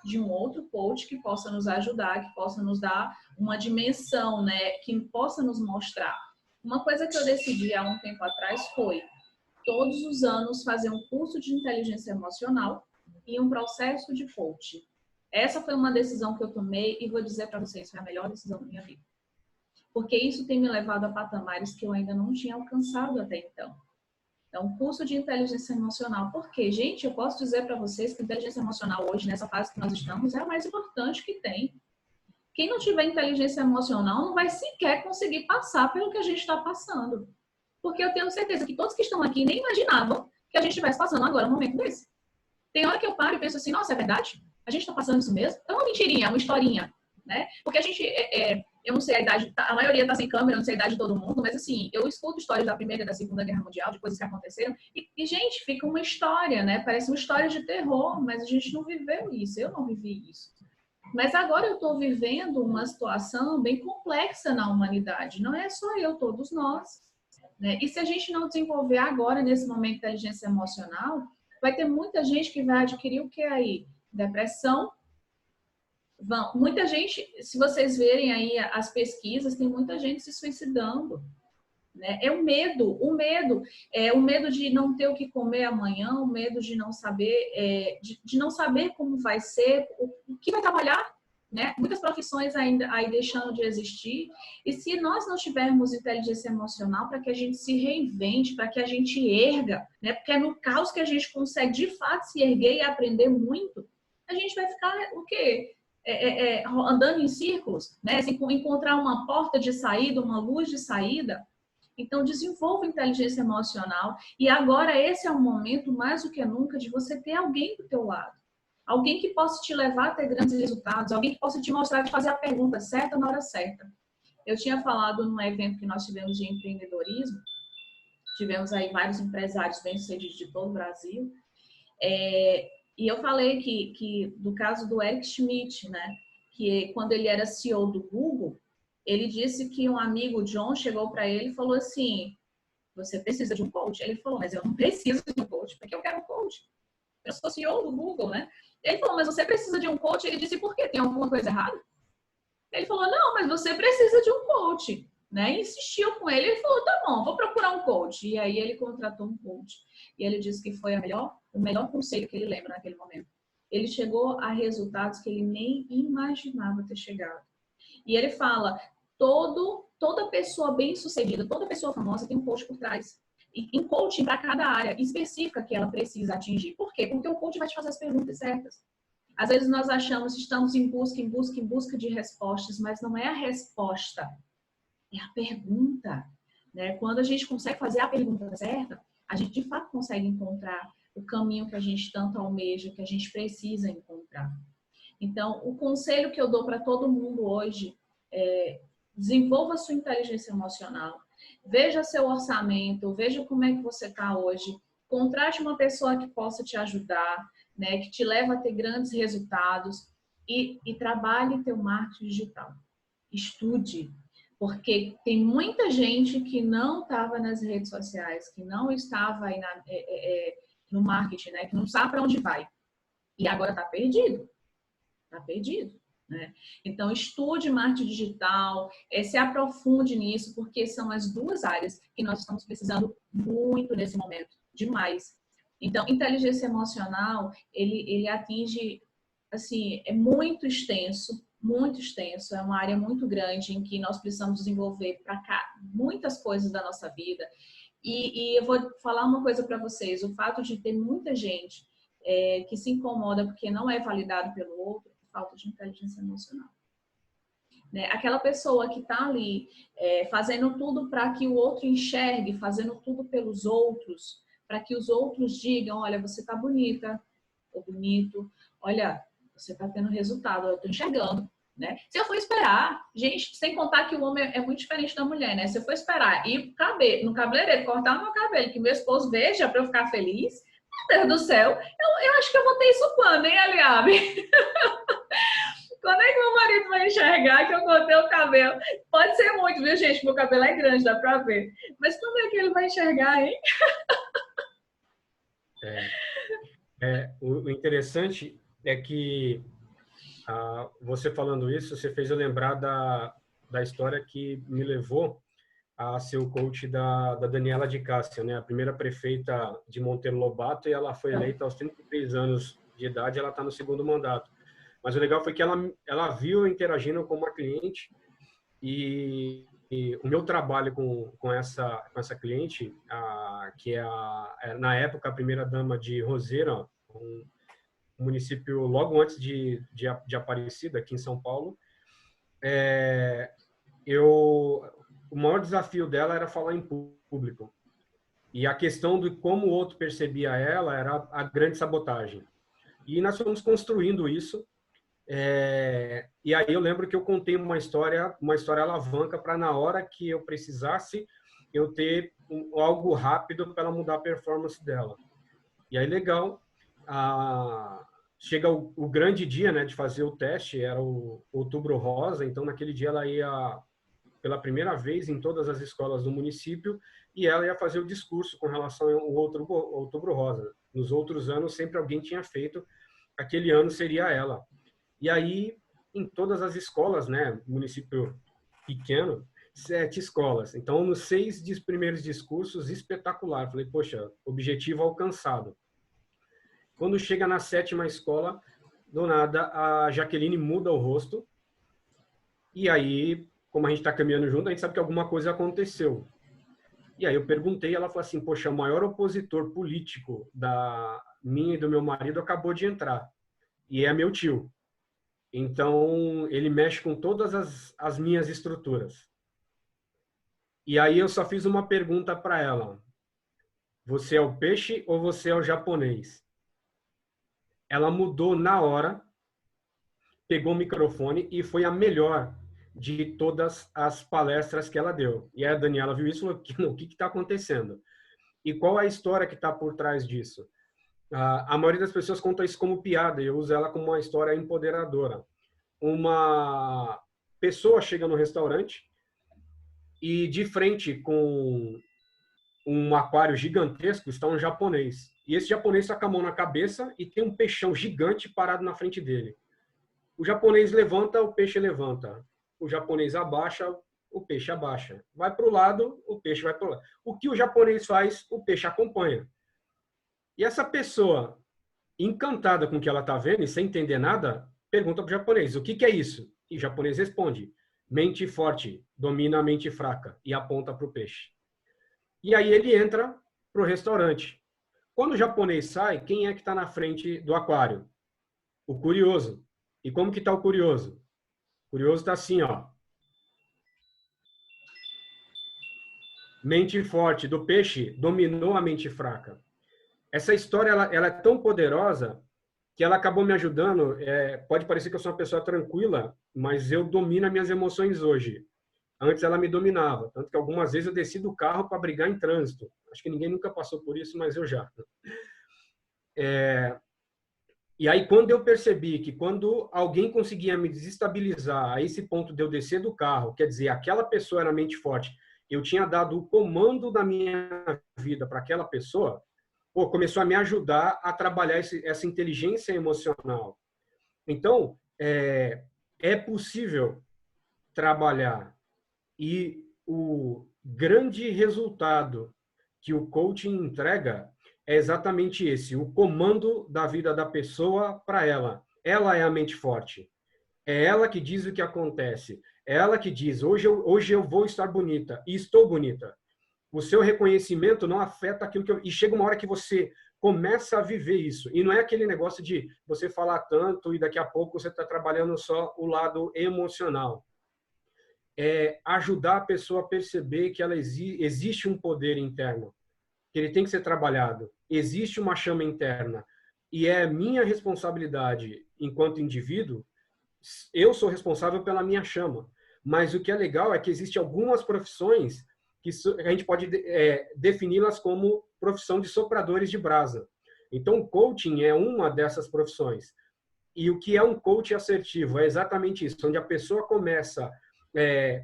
De um outro coach que possa nos ajudar, que possa nos dar uma dimensão, né? Que possa nos mostrar. Uma coisa que eu decidi há um tempo atrás foi, todos os anos, fazer um curso de inteligência emocional e um processo de coaching. Essa foi uma decisão que eu tomei e vou dizer para vocês, foi a melhor decisão da minha vida. Porque isso tem me levado a patamares que eu ainda não tinha alcançado até então. Então, curso de inteligência emocional. Porque, gente, eu posso dizer para vocês que a inteligência emocional hoje, nessa fase que nós estamos, é a mais importante que tem. Quem não tiver inteligência emocional não vai sequer conseguir passar pelo que a gente está passando. Porque eu tenho certeza que todos que estão aqui nem imaginavam que a gente estivesse passando agora um momento desse. Tem hora que eu paro e penso assim, nossa, é verdade? A gente está passando isso mesmo? É uma mentirinha, uma historinha, né? Porque a gente, eu não sei a idade, a maioria está sem câmera, eu não sei a idade de todo mundo, mas assim, eu escuto histórias da Primeira e da Segunda Guerra Mundial, de coisas que aconteceram, e gente, fica uma história, né? Parece uma história de terror, mas a gente não viveu isso, eu não vivi isso. Mas agora eu estou vivendo uma situação bem complexa na humanidade, não é só eu, todos nós. Né? E se a gente não desenvolver agora, nesse momento, inteligência emocional, vai ter muita gente que vai adquirir o que aí? Depressão. Muita gente, se vocês verem aí as pesquisas, tem muita gente se suicidando. Né? É o medo de não ter o que comer amanhã, o medo de não saber, de não saber como vai ser, o que vai trabalhar. Né? Muitas profissões ainda aí deixando de existir. E se nós não tivermos inteligência emocional para que a gente se reinvente, para que a gente erga, né? Porque é no caos que a gente consegue de fato se erguer e aprender muito, a gente vai ficar o quê? Andando em círculos, né? Sem encontrar uma porta de saída, uma luz de saída. Então, desenvolva inteligência emocional. E agora esse é o momento, mais do que nunca, de você ter alguém do teu lado. Alguém que possa te levar a ter grandes resultados. Alguém que possa te mostrar de fazer a pergunta certa na hora certa. Eu tinha falado num evento que nós tivemos de empreendedorismo. Tivemos aí vários empresários bem-sucedidos de todo o Brasil. E eu falei que do caso do Eric Schmidt, né? Que quando ele era CEO do Google, ele disse que um amigo, John, chegou para ele e falou assim: você precisa de um coach? Ele falou: mas eu não preciso de um coach, porque eu quero um coach. Eu sou CEO do Google, né? Ele falou: mas você precisa de um coach? Ele disse: por quê? Tem alguma coisa errada? Ele falou: não, mas você precisa de um coach. Né? E insistiu com ele. Ele falou: tá bom, vou procurar um coach. E aí ele contratou um coach. E ele disse que foi o melhor conselho que ele lembra naquele momento. Ele chegou a resultados que ele nem imaginava ter chegado. E ele fala: toda pessoa bem-sucedida, toda pessoa famosa tem um coach por trás. E em coaching para cada área específica que ela precisa atingir. Por quê? Porque o coach vai te fazer as perguntas certas. Às vezes nós achamos que estamos em busca de respostas, mas não é a resposta, é a pergunta. Né? Quando a gente consegue fazer a pergunta certa, a gente de fato consegue encontrar o caminho que a gente tanto almeja, que a gente precisa encontrar. Então, o conselho que eu dou para todo mundo hoje é: desenvolva sua inteligência emocional, veja seu orçamento, veja como é que você está hoje, contrate uma pessoa que possa te ajudar, né, que te leva a ter grandes resultados e trabalhe teu marketing digital. Estude, porque tem muita gente que não estava nas redes sociais, que não estava aí no marketing, né, que não sabe para onde vai e agora está perdido. Está perdido. Né? Então, estude marketing digital, se aprofunde nisso, porque são as duas áreas que nós estamos precisando muito nesse momento, demais. Então, inteligência emocional, ele atinge, assim, é muito extenso, é uma área muito grande em que nós precisamos desenvolver para cá muitas coisas da nossa vida. E eu vou falar uma coisa para vocês: o fato de ter muita gente que se incomoda porque não é validado pelo outro, falta de inteligência emocional. Né? Aquela pessoa que está ali fazendo tudo para que o outro enxergue, fazendo tudo pelos outros, para que os outros digam: olha, você está bonita, ou bonito, olha, você está tendo resultado, eu estou enxergando. Né? Se eu for esperar, gente, sem contar que o homem é muito diferente da mulher, né? Se eu for esperar ir no cabeleireiro, cortar o meu cabelo, que meu esposo veja para eu ficar feliz, meu Deus do céu, eu acho que eu vou ter isso quando, hein, Eliabe? Quando é que meu marido vai enxergar que eu cortei o cabelo? Pode ser muito, viu, gente? Meu cabelo é grande, dá pra ver. Mas quando é que ele vai enxergar, hein? O interessante é que você falando isso, você fez eu lembrar da história que me levou a ser o coach da Daniela de Cássia, né? A primeira prefeita de Monteiro Lobato, e ela foi eleita aos 33 anos de idade, ela está no segundo mandato. Mas o legal foi que ela viu eu interagindo com uma cliente e o meu trabalho com essa cliente, que na época a primeira dama de Roseira, um município logo antes de Aparecida, aqui em São Paulo, o maior desafio dela era falar em público. E a questão de como o outro percebia ela era a grande sabotagem. E nós fomos construindo isso. E aí eu lembro que eu contei uma história alavanca para, na hora que eu precisasse, eu ter algo rápido para ela mudar a performance dela. E aí, legal, chega o grande dia, né, de fazer o teste, era o Outubro Rosa, então naquele dia ela ia pela primeira vez em todas as escolas do município e ela ia fazer o discurso com relação ao Outubro Rosa. Nos outros anos sempre alguém tinha feito, aquele ano seria ela. E aí, em todas as escolas, né, município pequeno, 7 escolas. Então, nos 6 primeiros discursos, espetacular. Falei, poxa, objetivo alcançado. Quando chega na 7ª escola, do nada, a Jaqueline muda o rosto. E aí, como a gente está caminhando junto, a gente sabe que alguma coisa aconteceu. E aí eu perguntei, ela falou assim, poxa, o maior opositor político da minha e do meu marido acabou de entrar. E é meu tio. Então, ele mexe com todas as minhas estruturas. E aí eu só fiz uma pergunta para ela. Você é o peixe ou você é o japonês? Ela mudou na hora, pegou o microfone e foi a melhor de todas as palestras que ela deu. E a Daniela viu isso e falou, o que está acontecendo? E qual é a história que está por trás disso? A maioria das pessoas conta isso como piada, e eu uso ela como uma história empoderadora. Uma pessoa chega no restaurante e de frente com um aquário gigantesco está um japonês. E esse japonês está com a mão na cabeça e tem um peixão gigante parado na frente dele. O japonês levanta, o peixe levanta. O japonês abaixa, o peixe abaixa. Vai para o lado, o peixe vai para o lado. O que o japonês faz, o peixe acompanha. E essa pessoa, encantada com o que ela está vendo e sem entender nada, pergunta para o japonês, o que é isso? E o japonês responde, mente forte domina a mente fraca, e aponta para o peixe. E aí ele entra para o restaurante. Quando o japonês sai, quem é que está na frente do aquário? O curioso. E como que está o curioso? O curioso está assim, ó. Mente forte do peixe dominou a mente fraca. Essa história ela é tão poderosa que ela acabou me ajudando. Pode parecer que eu sou uma pessoa tranquila, mas eu domino as minhas emoções hoje. Antes ela me dominava, tanto que algumas vezes eu desci do carro para brigar em trânsito. Acho que ninguém nunca passou por isso, mas eu já. E aí, quando eu percebi que quando alguém conseguia me desestabilizar a esse ponto de eu descer do carro, quer dizer, aquela pessoa era mente forte, eu tinha dado o comando da minha vida para aquela pessoa, pô, começou a me ajudar a trabalhar essa inteligência emocional. Então, é possível trabalhar. E o grande resultado que o coaching entrega é exatamente esse, o comando da vida da pessoa para ela. Ela é a mente forte. É ela que diz o que acontece. É ela que diz, hoje eu vou estar bonita, e estou bonita. O seu reconhecimento não afeta aquilo que eu... E chega uma hora que você começa a viver isso. E não é aquele negócio de você falar tanto e daqui a pouco você está trabalhando só o lado emocional. É ajudar a pessoa a perceber que existe um poder interno, que ele tem que ser trabalhado. Existe uma chama interna. E é minha responsabilidade, enquanto indivíduo, eu sou responsável pela minha chama. Mas o que é legal é que existem algumas profissões que a gente pode defini-las como profissão de sopradores de brasa. Então, o coaching é uma dessas profissões. E o que é um coach assertivo? É exatamente isso, onde a pessoa começa,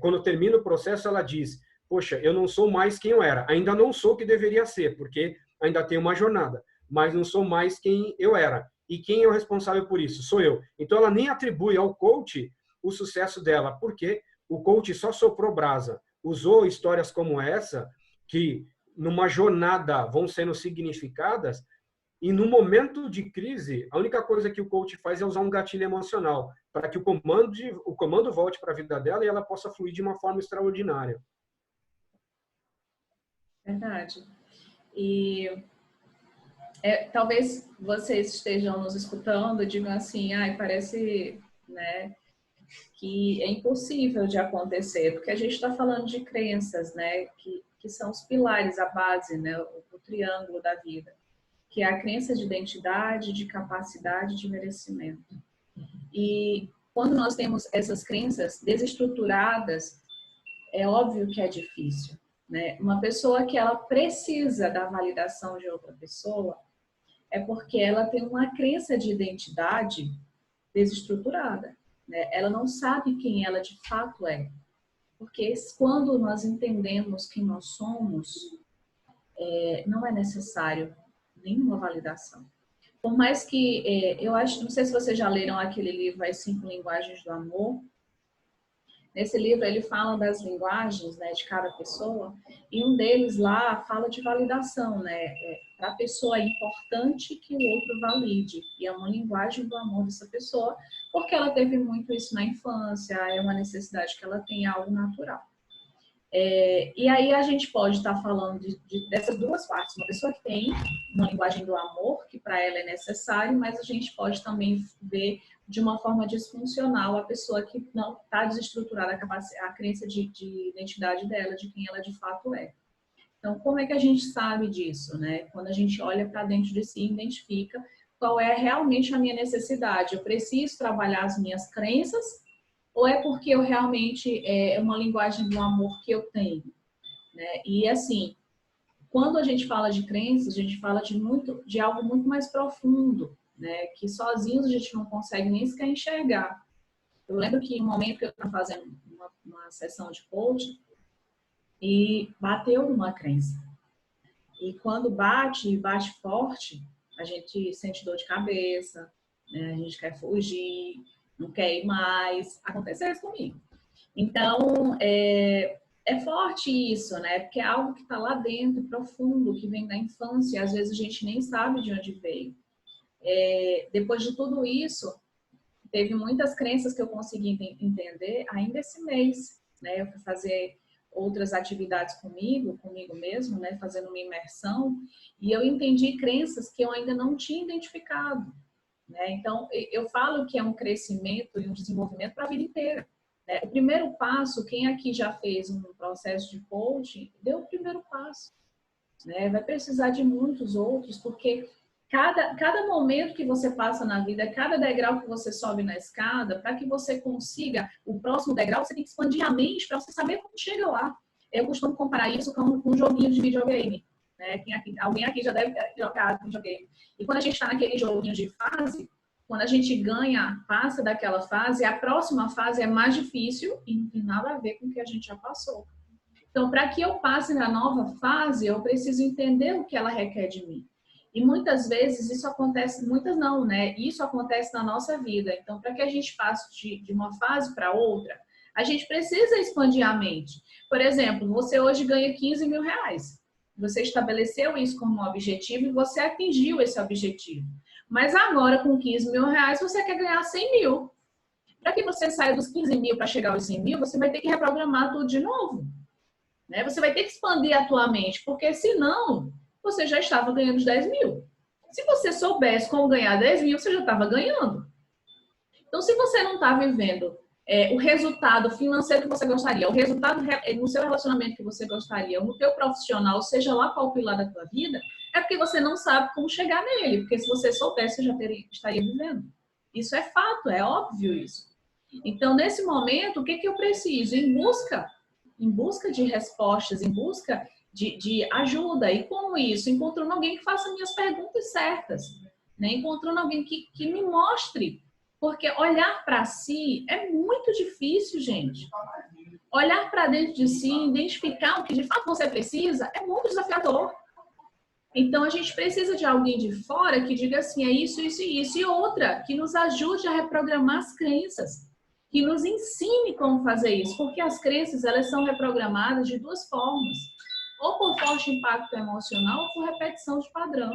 quando termina o processo, ela diz, poxa, eu não sou mais quem eu era. Ainda não sou o que deveria ser, porque ainda tenho uma jornada, mas não sou mais quem eu era. E quem é o responsável por isso? Sou eu. Então, ela nem atribui ao coach o sucesso dela, porque o coach só soprou brasa, usou histórias como essa, que numa jornada vão sendo significadas, e no momento de crise, a única coisa que o coach faz é usar um gatilho emocional, para que o comando volte para a vida dela e ela possa fluir de uma forma extraordinária. Verdade. E talvez vocês estejam nos escutando e digam assim, parece, né, que é impossível de acontecer, porque a gente está falando de crenças, né, que são os pilares, a base, né, o triângulo da vida, que é a crença de identidade, de capacidade, de merecimento. E quando nós temos essas crenças desestruturadas, é óbvio que é difícil, né? Uma pessoa que ela precisa da validação de outra pessoa é porque ela tem uma crença de identidade desestruturada, né? Ela não sabe quem ela de fato é. Porque quando nós entendemos quem nós somos, não é necessário nenhuma validação. Por mais que, eu acho, não sei se vocês já leram aquele livro, As 5 Linguagens do Amor. Nesse livro ele fala das linguagens, né, de cada pessoa, e um deles lá fala de validação, né? Para a pessoa é importante que o outro valide, e é uma linguagem do amor dessa pessoa, porque ela teve muito isso na infância, é uma necessidade que ela tem, algo natural. E aí a gente pode estar falando dessas duas partes. Uma pessoa que tem uma linguagem do amor, que para ela é necessário, mas a gente pode também ver de uma forma disfuncional a pessoa que não está desestruturada a crença de identidade dela, de quem ela de fato é. Então, como é que a gente sabe disso, né? Quando a gente olha para dentro de si e identifica qual é realmente a minha necessidade. Eu preciso trabalhar as minhas crenças ou é porque eu realmente é uma linguagem do amor que eu tenho, né? E assim, quando a gente fala de crenças, a gente fala de algo muito mais profundo, né? Que sozinhos a gente não consegue nem sequer enxergar. Eu lembro que em um momento que eu estava fazendo uma sessão de coaching e bateu numa crença. E quando bate forte, a gente sente dor de cabeça, né? A gente quer fugir, não quer ir mais. Aconteceu isso comigo. Então, é forte isso, né? Porque é algo que está lá dentro, profundo, que vem da infância. Às vezes a gente nem sabe de onde veio. Depois de tudo isso, teve muitas crenças que eu consegui entender ainda esse mês, né? Eu fui fazer outras atividades comigo mesmo, né? Fazendo uma imersão, e eu entendi crenças que eu ainda não tinha identificado, né? Então, eu falo que é um crescimento e um desenvolvimento para a vida inteira, né? O primeiro passo, quem aqui já fez um processo de coaching, deu o primeiro passo, né? Vai precisar de muitos outros, porque cada momento que você passa na vida, cada degrau que você sobe na escada, para que você consiga o próximo degrau, você tem que expandir a mente para você saber como chega lá. Eu costumo comparar isso com um joguinho de videogame, né? Alguém aqui já deve ter jogado videogame. E quando a gente está naquele joguinho de fase, quando a gente ganha, passa daquela fase, a próxima fase é mais difícil e não tem nada a ver com o que a gente já passou. Então, para que eu passe na nova fase, eu preciso entender o que ela requer de mim. E muitas vezes isso acontece, muitas não, né? Isso acontece na nossa vida. Então, para que a gente passe de uma fase para outra, a gente precisa expandir a mente. Por exemplo, você hoje ganha 15 mil reais. Você estabeleceu isso como um objetivo e você atingiu esse objetivo. Mas agora, com 15 mil reais, você quer ganhar 100 mil. Para que você saia dos 15 mil para chegar aos 100 mil, você vai ter que reprogramar tudo de novo. Né? Você vai ter que expandir a tua mente, porque senão você já estava ganhando os 10 mil. Se você soubesse como ganhar 10 mil, você já estava ganhando. Então, se você não está vivendo o resultado financeiro que você gostaria, o resultado no seu relacionamento que você gostaria, ou no teu profissional, seja lá qual pilar da tua vida, é porque você não sabe como chegar nele. Porque se você soubesse, você já estaria vivendo. Isso é fato, é óbvio isso. Então, nesse momento, o que eu preciso? Em busca de respostas, em busca de ajuda. E como isso? Encontrando alguém que faça minhas perguntas certas, né? Encontrando alguém que me mostre. Porque olhar para si é muito difícil, gente. Olhar para dentro de si, identificar o que de fato você precisa, é muito desafiador. Então, a gente precisa de alguém de fora que diga assim, é isso, isso e isso. E outra, que nos ajude a reprogramar as crenças. Que nos ensine como fazer isso, porque as crenças elas são reprogramadas de duas formas, ou por forte impacto emocional ou por repetição de padrão.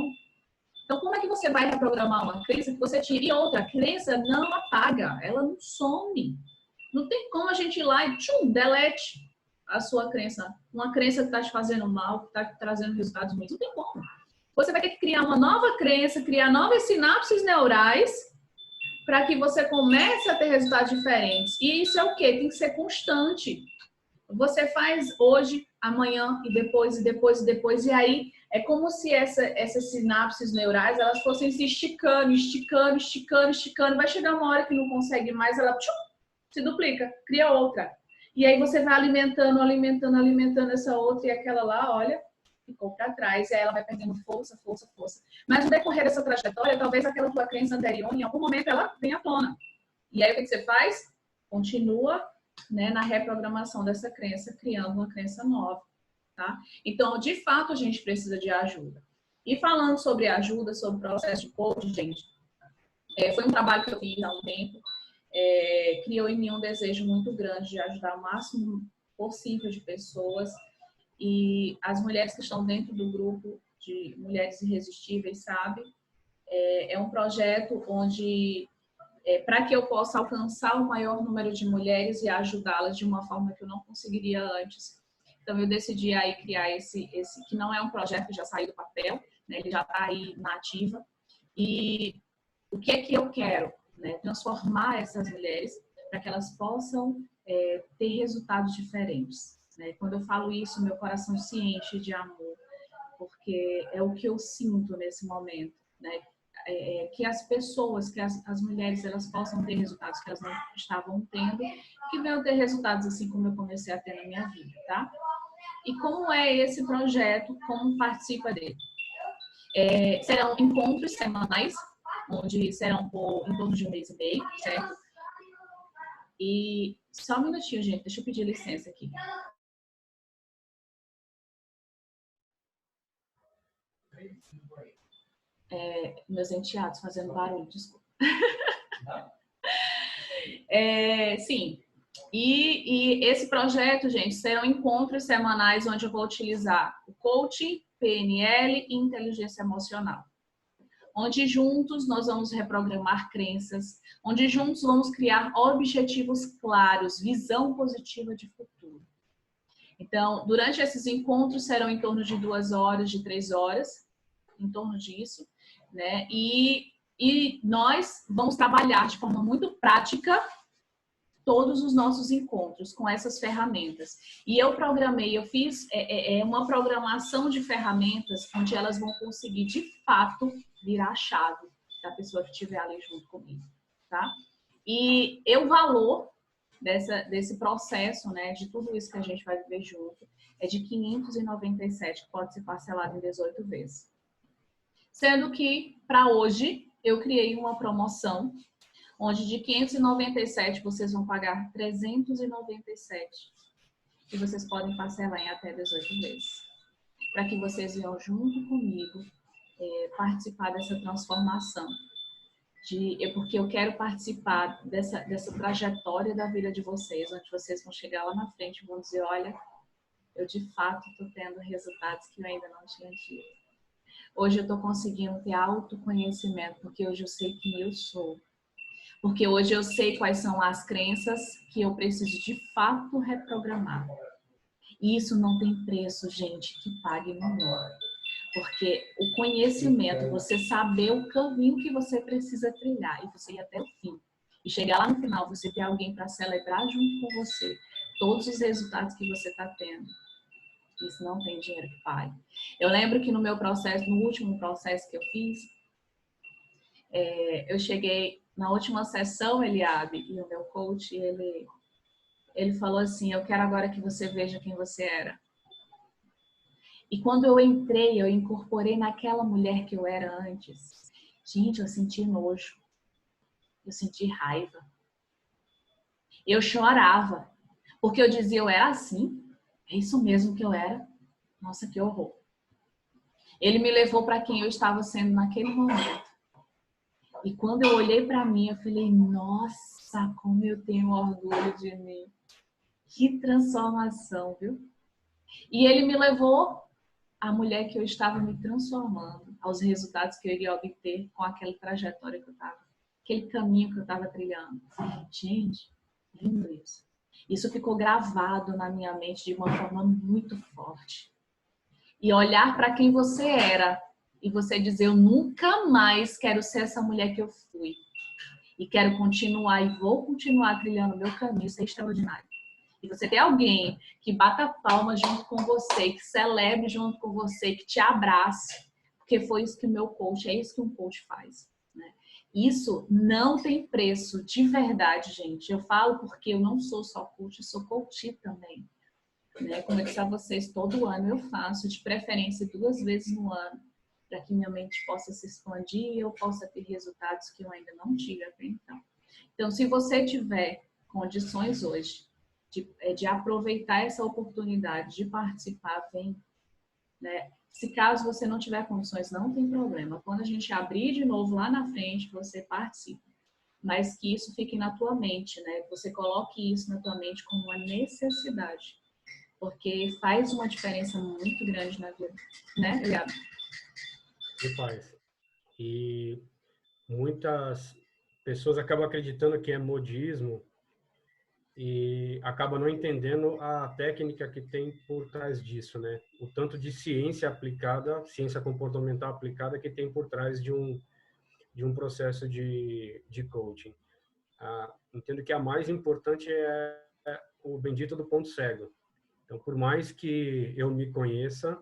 Então, como é que você vai reprogramar uma crença que você tinha? E outra, a crença não apaga, ela não some. Não tem como a gente ir lá e delete a sua crença. Uma crença que está te fazendo mal, que está te trazendo resultados ruins. Não tem como. Você vai ter que criar uma nova crença, criar novas sinapses neurais para que você comece a ter resultados diferentes. E isso é o quê? Tem que ser constante. Você faz hoje, amanhã, e depois, e depois, e depois. E aí, é como se essas sinapses neurais, elas fossem se esticando, esticando, esticando, esticando. Vai chegar uma hora que não consegue mais, ela se duplica, cria outra. E aí você vai alimentando, alimentando, alimentando essa outra e aquela lá, olha, ficou para trás, e aí ela vai perdendo força, força, força. Mas no decorrer dessa trajetória, talvez aquela tua crença anterior, em algum momento ela venha à tona. E aí o que você faz? Continua, né, na reprogramação dessa crença, criando uma crença nova, tá? Então, de fato, a gente precisa de ajuda. E falando sobre ajuda, sobre o processo de coaching, gente, foi um trabalho que eu fiz há um tempo, criou em mim um desejo muito grande de ajudar o máximo possível de pessoas. E as mulheres que estão dentro do grupo de Mulheres Irresistíveis, sabe? É um projeto onde, para que eu possa alcançar o maior número de mulheres e ajudá-las de uma forma que eu não conseguiria antes, Então, eu decidi aí criar esse que não é um projeto que já saiu do papel, né? Ele já está aí na ativa. E o que é que eu quero? Né? Transformar essas mulheres para que elas possam ter resultados diferentes. Né? Quando eu falo isso, meu coração se enche de amor, porque é o que eu sinto nesse momento, né? Que as pessoas, que as mulheres, elas possam ter resultados que elas não estavam tendo, que venham ter resultados assim como eu comecei a ter na minha vida, tá? E como é esse projeto, como participa dele? Serão encontros semanais, onde serão em torno de 1 mês e meio, certo? E só um minutinho, gente, deixa eu pedir licença aqui. Meus enteados fazendo barulho, desculpa. Sim. E esse projeto, gente, serão encontros semanais onde eu vou utilizar o coaching, PNL e inteligência emocional. Onde juntos nós vamos reprogramar crenças, onde juntos vamos criar objetivos claros, visão positiva de futuro. Então, durante esses encontros serão em torno de 2 horas, de 3 horas, em torno disso, né? E nós vamos trabalhar de forma muito prática todos os nossos encontros com essas ferramentas. E eu programei, eu fiz uma programação de ferramentas onde elas vão conseguir, de fato, virar a chave da pessoa que estiver ali junto comigo, tá? E o valor desse processo, né, de tudo isso que a gente vai viver junto, é de 597, que pode ser parcelado em 18 vezes. Sendo que, para hoje, eu criei uma promoção onde de 597 vocês vão pagar 397 e vocês podem parcelar em até 18 vezes. Para que vocês venham junto comigo participar dessa transformação. Porque eu quero participar dessa trajetória da vida de vocês, onde vocês vão chegar lá na frente e vão dizer, olha, eu de fato estou tendo resultados que eu ainda não tinha tido. Hoje eu estou conseguindo ter autoconhecimento, porque hoje eu sei quem eu sou. Porque hoje eu sei quais são as crenças que eu preciso de fato reprogramar. E isso não tem preço, gente, que pague melhor. Porque o conhecimento, você saber o caminho que você precisa trilhar e você ir até o fim. E chegar lá no final, você ter alguém para celebrar junto com você todos os resultados que você está tendo. Isso não tem dinheiro que pague. Eu lembro que no meu processo, no último processo que eu fiz, eu cheguei na última sessão, Eliabe, e o meu coach, ele falou assim, eu quero agora que você veja quem você era. E quando eu entrei, eu incorporei naquela mulher que eu era antes. Gente, eu senti nojo. Eu senti raiva. Eu chorava. Porque eu dizia, eu era assim? É isso mesmo que eu era? Nossa, que horror. Ele me levou para quem eu estava sendo naquele momento. E quando eu olhei para mim, eu falei, nossa, como eu tenho orgulho de mim. Que transformação, viu? E ele me levou à mulher que eu estava me transformando, aos resultados que eu iria obter com aquela trajetória que eu estava, aquele caminho que eu estava trilhando. Gente, lindo isso. Isso ficou gravado na minha mente de uma forma muito forte. E olhar para quem você era e você dizer, eu nunca mais quero ser essa mulher que eu fui. E quero continuar e vou continuar trilhando o meu caminho, isso é extraordinário. E você ter alguém que bata palma junto com você, que celebre junto com você, que te abrace, porque foi isso que o meu coach, é isso que um coach faz. Né? Isso não tem preço, de verdade, gente. Eu falo porque eu não sou só coach, eu sou coach também. Né? Como eu disse a vocês, todo ano eu faço, de preferência 2 vezes no ano, para que minha mente possa se expandir e eu possa ter resultados que eu ainda não tive até então. Então, se você tiver condições hoje de aproveitar essa oportunidade de participar, vem. Né? Se caso você não tiver condições, não tem problema. Quando a gente abrir de novo lá na frente, você participa. Mas que isso fique na tua mente, né? Você coloque isso na tua mente como uma necessidade. Porque faz uma diferença muito grande na vida. Né, Eliabe? E faz. E muitas pessoas acabam acreditando que é modismo e acaba não entendendo a técnica que tem por trás disso, né? O tanto de ciência aplicada, ciência comportamental aplicada que tem por trás de um processo de coaching. Entendo que a mais importante é o bendito do ponto cego. Então, por mais que eu me conheça,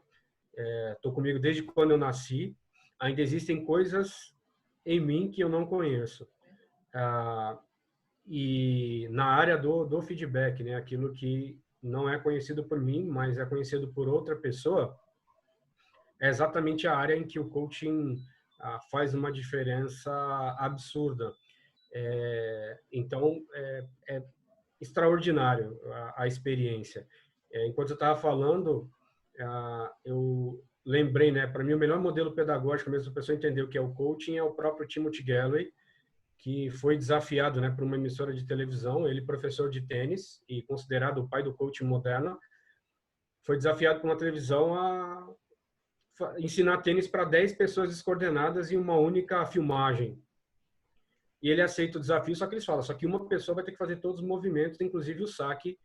estou comigo desde quando eu nasci, ainda existem coisas em mim que eu não conheço. E na área do feedback, né, aquilo que não é conhecido por mim, mas é conhecido por outra pessoa, é exatamente a área em que o coaching faz uma diferença absurda. Então, é extraordinário a experiência. Enquanto eu estava falando, eu lembrei, né, para mim o melhor modelo pedagógico, mesmo para a pessoa entender o que é o coaching, é o próprio Timothy Gallwey, que foi desafiado, né, por uma emissora de televisão, ele professor de tênis e considerado o pai do coaching moderno, foi desafiado por uma televisão a ensinar tênis para 10 pessoas descoordenadas em uma única filmagem. E ele aceita o desafio, só que eles falam, só que uma pessoa vai ter que fazer todos os movimentos, inclusive o saque,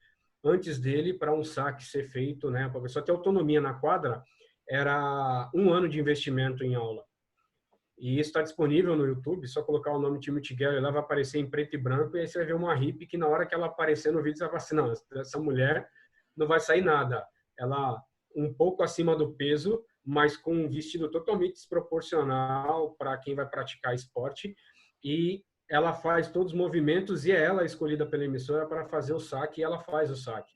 antes dele, para um saque ser feito, né, para a pessoa ter autonomia na quadra, era 1 ano de investimento em aula. E isso está disponível no YouTube, só colocar o nome Timothy Gallwey, ela vai aparecer em preto e branco, e aí você vai ver uma hippie que na hora que ela aparecer no vídeo, você vai falar assim, não, essa mulher não vai sair nada. Ela um pouco acima do peso, mas com um vestido totalmente desproporcional para quem vai praticar esporte, e ela faz todos os movimentos, e é ela escolhida pela emissora para fazer o saque, e ela faz o saque.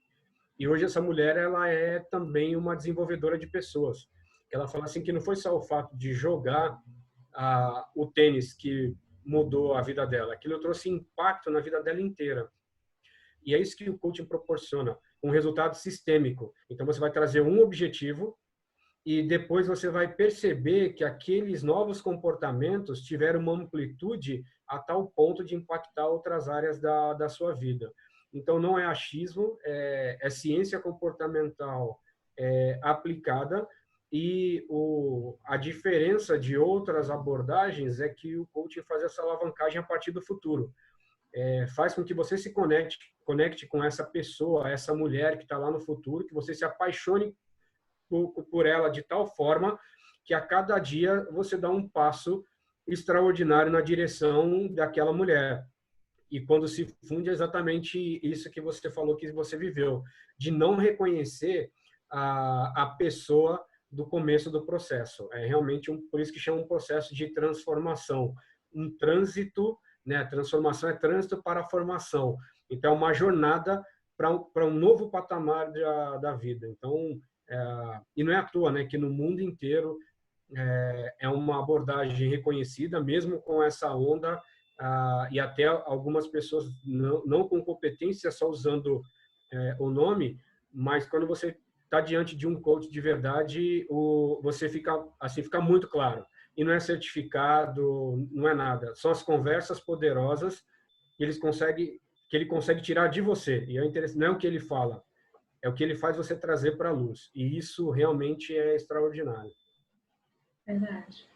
E hoje essa mulher, ela é também uma desenvolvedora de pessoas. Ela fala assim que não foi só o fato de jogar o tênis que mudou a vida dela. Aquilo trouxe impacto na vida dela inteira. E é isso que o coaching proporciona, um resultado sistêmico. Então, você vai trazer um objetivo e depois você vai perceber que aqueles novos comportamentos tiveram uma amplitude a tal ponto de impactar outras áreas da sua vida. Então, não é achismo, é ciência comportamental aplicada. E a diferença de outras abordagens é que o coaching faz essa alavancagem a partir do futuro. Faz com que você se conecte com essa pessoa, essa mulher que está lá no futuro, que você se apaixone por ela de tal forma que a cada dia você dá um passo extraordinário na direção daquela mulher. E quando se funde é exatamente isso que você falou que você viveu, de não reconhecer a pessoa do começo do processo. É realmente por isso que chama um processo de transformação, um trânsito, né? Transformação é trânsito para a formação. Então, é uma jornada para um novo patamar da vida. Então, e não é à toa, né, que no mundo inteiro é uma abordagem reconhecida, mesmo com essa onda, e até algumas pessoas não com competência, só usando o nome, mas quando você está diante de um coach de verdade, você fica muito claro. E não é certificado, não é nada. São as conversas poderosas que ele consegue tirar de você. E não é o que ele fala, é o que ele faz você trazer para a luz. E isso realmente é extraordinário. Verdade.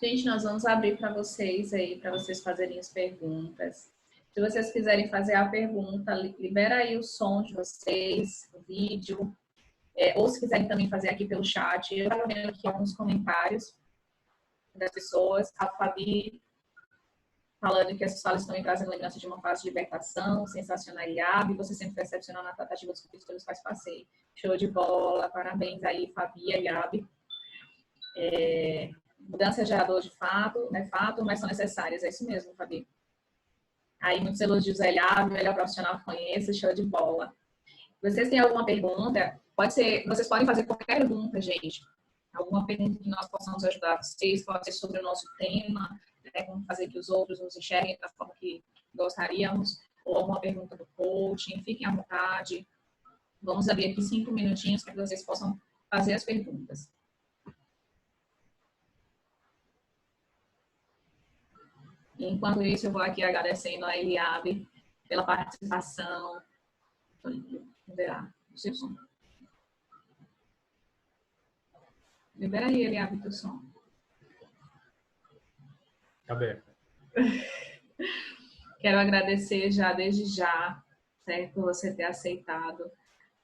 Gente, nós vamos abrir para vocês aí, para vocês fazerem as perguntas. Se vocês quiserem fazer a pergunta, libera aí o som de vocês, o vídeo, ou se quiserem também fazer aqui pelo chat. Eu estava vendo aqui alguns comentários das pessoas. A Fabi falando que essas falas estão me trazendo lembrança de uma fase de libertação, sensacional e hábil, você sempre foi excepcional na tratativa dos conflitos pelos quais passei. Show de bola, parabéns aí, Fabi e Gabi. Mudança é gerador de fato, não é fato, mas são necessárias. É isso mesmo, Fabi. Aí, muitos elogios a Eliab, melhor profissional que conheço, show de bola. Vocês têm alguma pergunta? Vocês podem fazer qualquer pergunta, gente. Alguma pergunta que nós possamos ajudar vocês, pode ser sobre o nosso tema, como fazer que os outros nos enxerguem da forma que gostaríamos, ou alguma pergunta do coaching, fiquem à vontade. Vamos abrir aqui 5 minutinhos para que vocês possam fazer as perguntas. Enquanto isso, eu vou aqui agradecendo a Eliab pela participação. Liberar o seu som. Libera aí, Eliab, o teu som. Tá bem. Quero agradecer já, desde já, certo? Por você ter aceitado,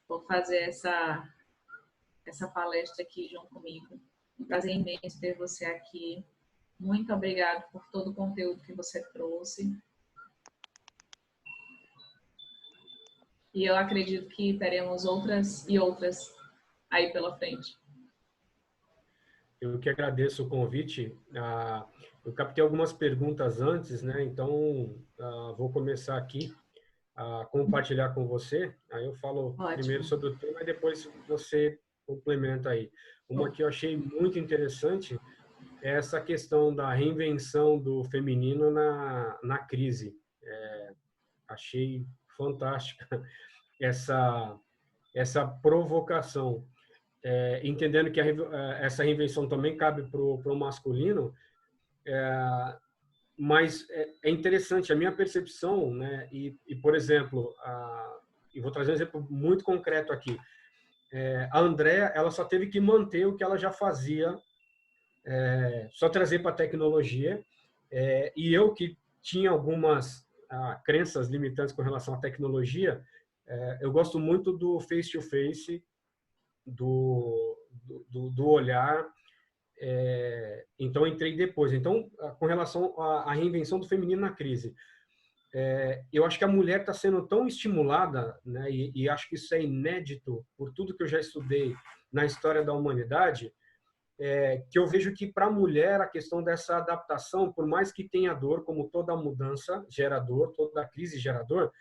por fazer essa palestra aqui junto comigo. Um prazer imenso ter você aqui. Muito obrigada por todo o conteúdo que você trouxe. E eu acredito que teremos outras e outras aí pela frente. Eu que agradeço o convite. Eu captei algumas perguntas antes, né? Então, vou começar aqui a compartilhar com você. Aí eu falo primeiro Ótimo. sobre o tema e depois você complementa aí. Uma que eu achei muito interessante é essa questão da reinvenção do feminino na crise. Achei fantástica essa provocação. Entendendo que essa reinvenção também cabe para o masculino, mas é interessante a minha percepção, né? E por exemplo, e vou trazer um exemplo muito concreto aqui. A Andrea, ela só teve que manter o que ela já fazia, só trazer para a tecnologia. E eu que tinha algumas crenças limitantes com relação à tecnologia, eu gosto muito do face-to-face, do olhar. Então, entrei depois. Então, com relação à reinvenção do feminino na crise, eu acho que a mulher está sendo tão estimulada, né, e acho que isso é inédito por tudo que eu já estudei na história da humanidade, que eu vejo que para a mulher a questão dessa adaptação, por mais que tenha dor, como toda mudança gera dor, toda crise gera dor,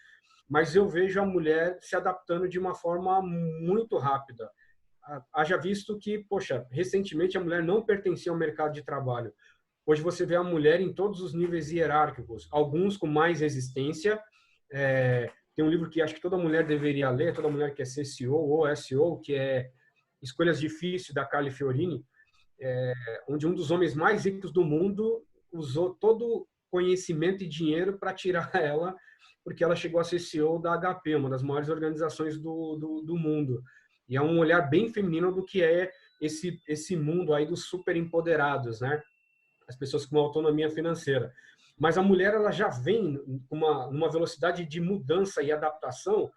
mas eu vejo a mulher se adaptando de uma forma muito rápida. Haja visto que, poxa, recentemente a mulher não pertencia ao mercado de trabalho. Hoje você vê a mulher em todos os níveis hierárquicos, alguns com mais resistência. Tem um livro que acho que toda mulher deveria ler, toda mulher que é CCO ou SEO, que é Escolhas Difíceis, da Carly Fiorini, onde um dos homens mais ricos do mundo usou todo conhecimento e dinheiro para tirar ela, porque ela chegou a ser CEO da HP, uma das maiores organizações do mundo. E é um olhar bem feminino do que é esse mundo aí dos super empoderados, né? As pessoas com autonomia financeira. Mas a mulher, ela já vem numa velocidade de mudança e adaptação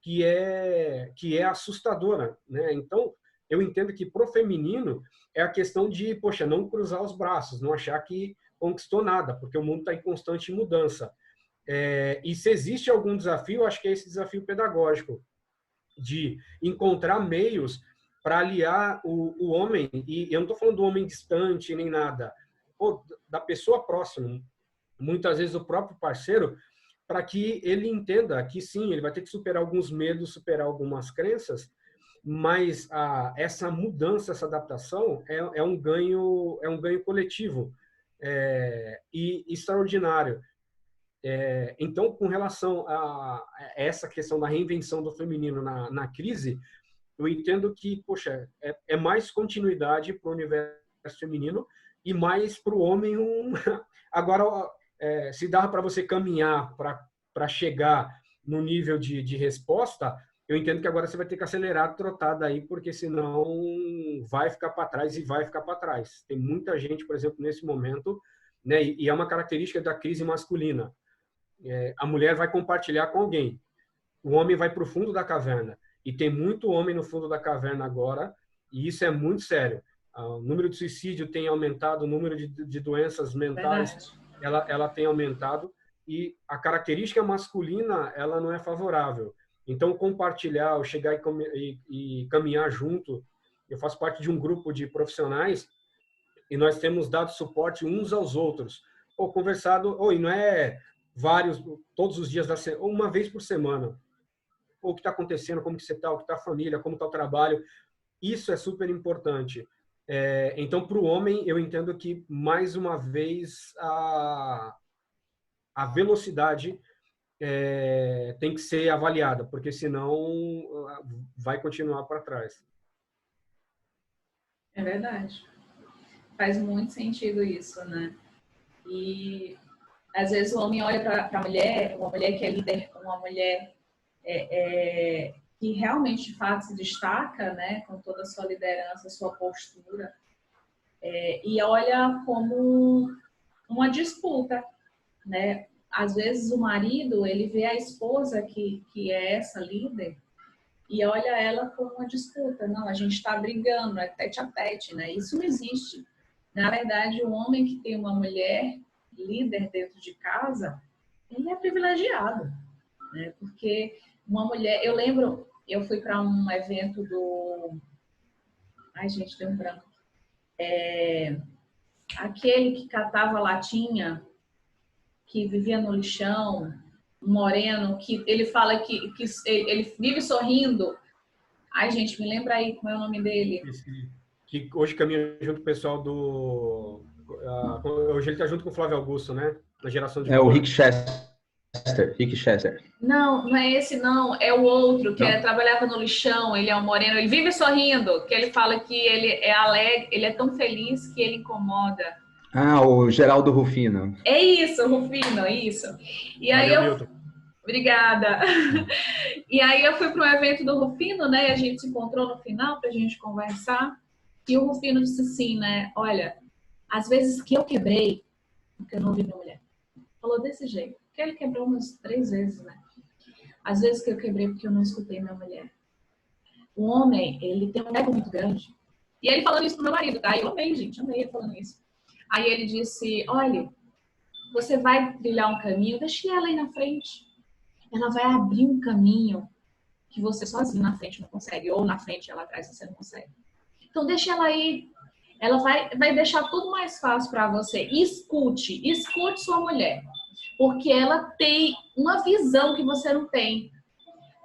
que é assustadora, né? Então, eu entendo que pro feminino é a questão de, poxa, não cruzar os braços, não achar que conquistou nada, porque o mundo está em constante mudança. E se existe algum desafio, acho que é esse desafio pedagógico, de encontrar meios para aliar o homem, e eu não estou falando do homem distante nem nada, da pessoa próxima, muitas vezes o próprio parceiro, para que ele entenda que sim, ele vai ter que superar alguns medos, superar algumas crenças, mas essa mudança, essa adaptação é um ganho coletivo e extraordinário. Então, com relação a essa questão da reinvenção do feminino na crise, eu entendo que, poxa, é mais continuidade para o universo feminino e mais para o homem Agora, se dá para você caminhar para chegar no nível de resposta, eu entendo que agora você vai ter que acelerar a trotada aí, porque senão vai ficar para trás e vai ficar para trás. Tem muita gente, por exemplo, nesse momento, né, e é uma característica da crise masculina. A mulher vai compartilhar com alguém. O homem vai para o fundo da caverna. E tem muito homem no fundo da caverna agora, e isso é muito sério. O número de suicídio tem aumentado, o número de doenças mentais ela tem aumentado, e a característica masculina ela não é favorável. Então, compartilhar, ou chegar e caminhar junto, eu faço parte de um grupo de profissionais e nós temos dado suporte uns aos outros. Conversado, e não é todos os dias da semana, uma vez por semana. O que está acontecendo, como que você está, o que está a família, como está o trabalho. Isso é super importante. Então, para o homem, eu entendo que, mais uma vez, a velocidade tem que ser avaliada, porque senão vai continuar para trás. É verdade. Faz muito sentido isso, né? E às vezes o homem olha para a mulher, uma mulher que é líder, uma mulher que realmente de fato se destaca, né, com toda a sua liderança, sua postura, e olha como uma disputa, né? às vezes o marido, ele vê a esposa que é essa líder e olha ela como uma disputa. Não, a gente está brigando, é tete a tete, né? Isso não existe. Na verdade, o homem que tem uma mulher líder dentro de casa, ele é privilegiado, né? Porque uma mulher... Eu lembro, eu fui para um evento do... Ai, gente, deu um branco. Aquele que catava latinha, que vivia no lixão, um moreno, que ele fala que ele vive sorrindo. Ai, gente, me lembra aí como é o nome dele. Que hoje caminha junto com o pessoal do... hoje ele está junto com o Flávio Augusto, né? Na geração de É o cor. Rick Chester. Rick Chester. Não, não é esse não, é o outro, que trabalhava no lixão, ele é um moreno, ele vive sorrindo, que ele fala que ele é alegre, ele é tão feliz que ele incomoda. Ah, o Geraldo Rufino. É isso, Rufino, é isso. E aí Milton. Obrigada. E aí eu fui para um evento do Rufino, né? E a gente se encontrou no final para a gente conversar. E o Rufino disse assim, né? Olha, às vezes que eu quebrei, porque eu não ouvi minha mulher. Falou desse jeito. Porque ele quebrou umas 3 vezes, né? Às vezes que eu quebrei porque eu não escutei minha mulher. O homem, ele tem um ego muito grande. E ele falando isso pro meu marido, tá? Eu amei, gente, amei ele falando isso. Aí ele disse, olha, você vai trilhar um caminho, deixe ela aí na frente. Ela vai abrir um caminho que você sozinho na frente não consegue. Ou na frente, ela atrás, você não consegue. Então, deixa ela aí. Ela vai deixar tudo mais fácil para você. Escute sua mulher. Porque ela tem uma visão que você não tem.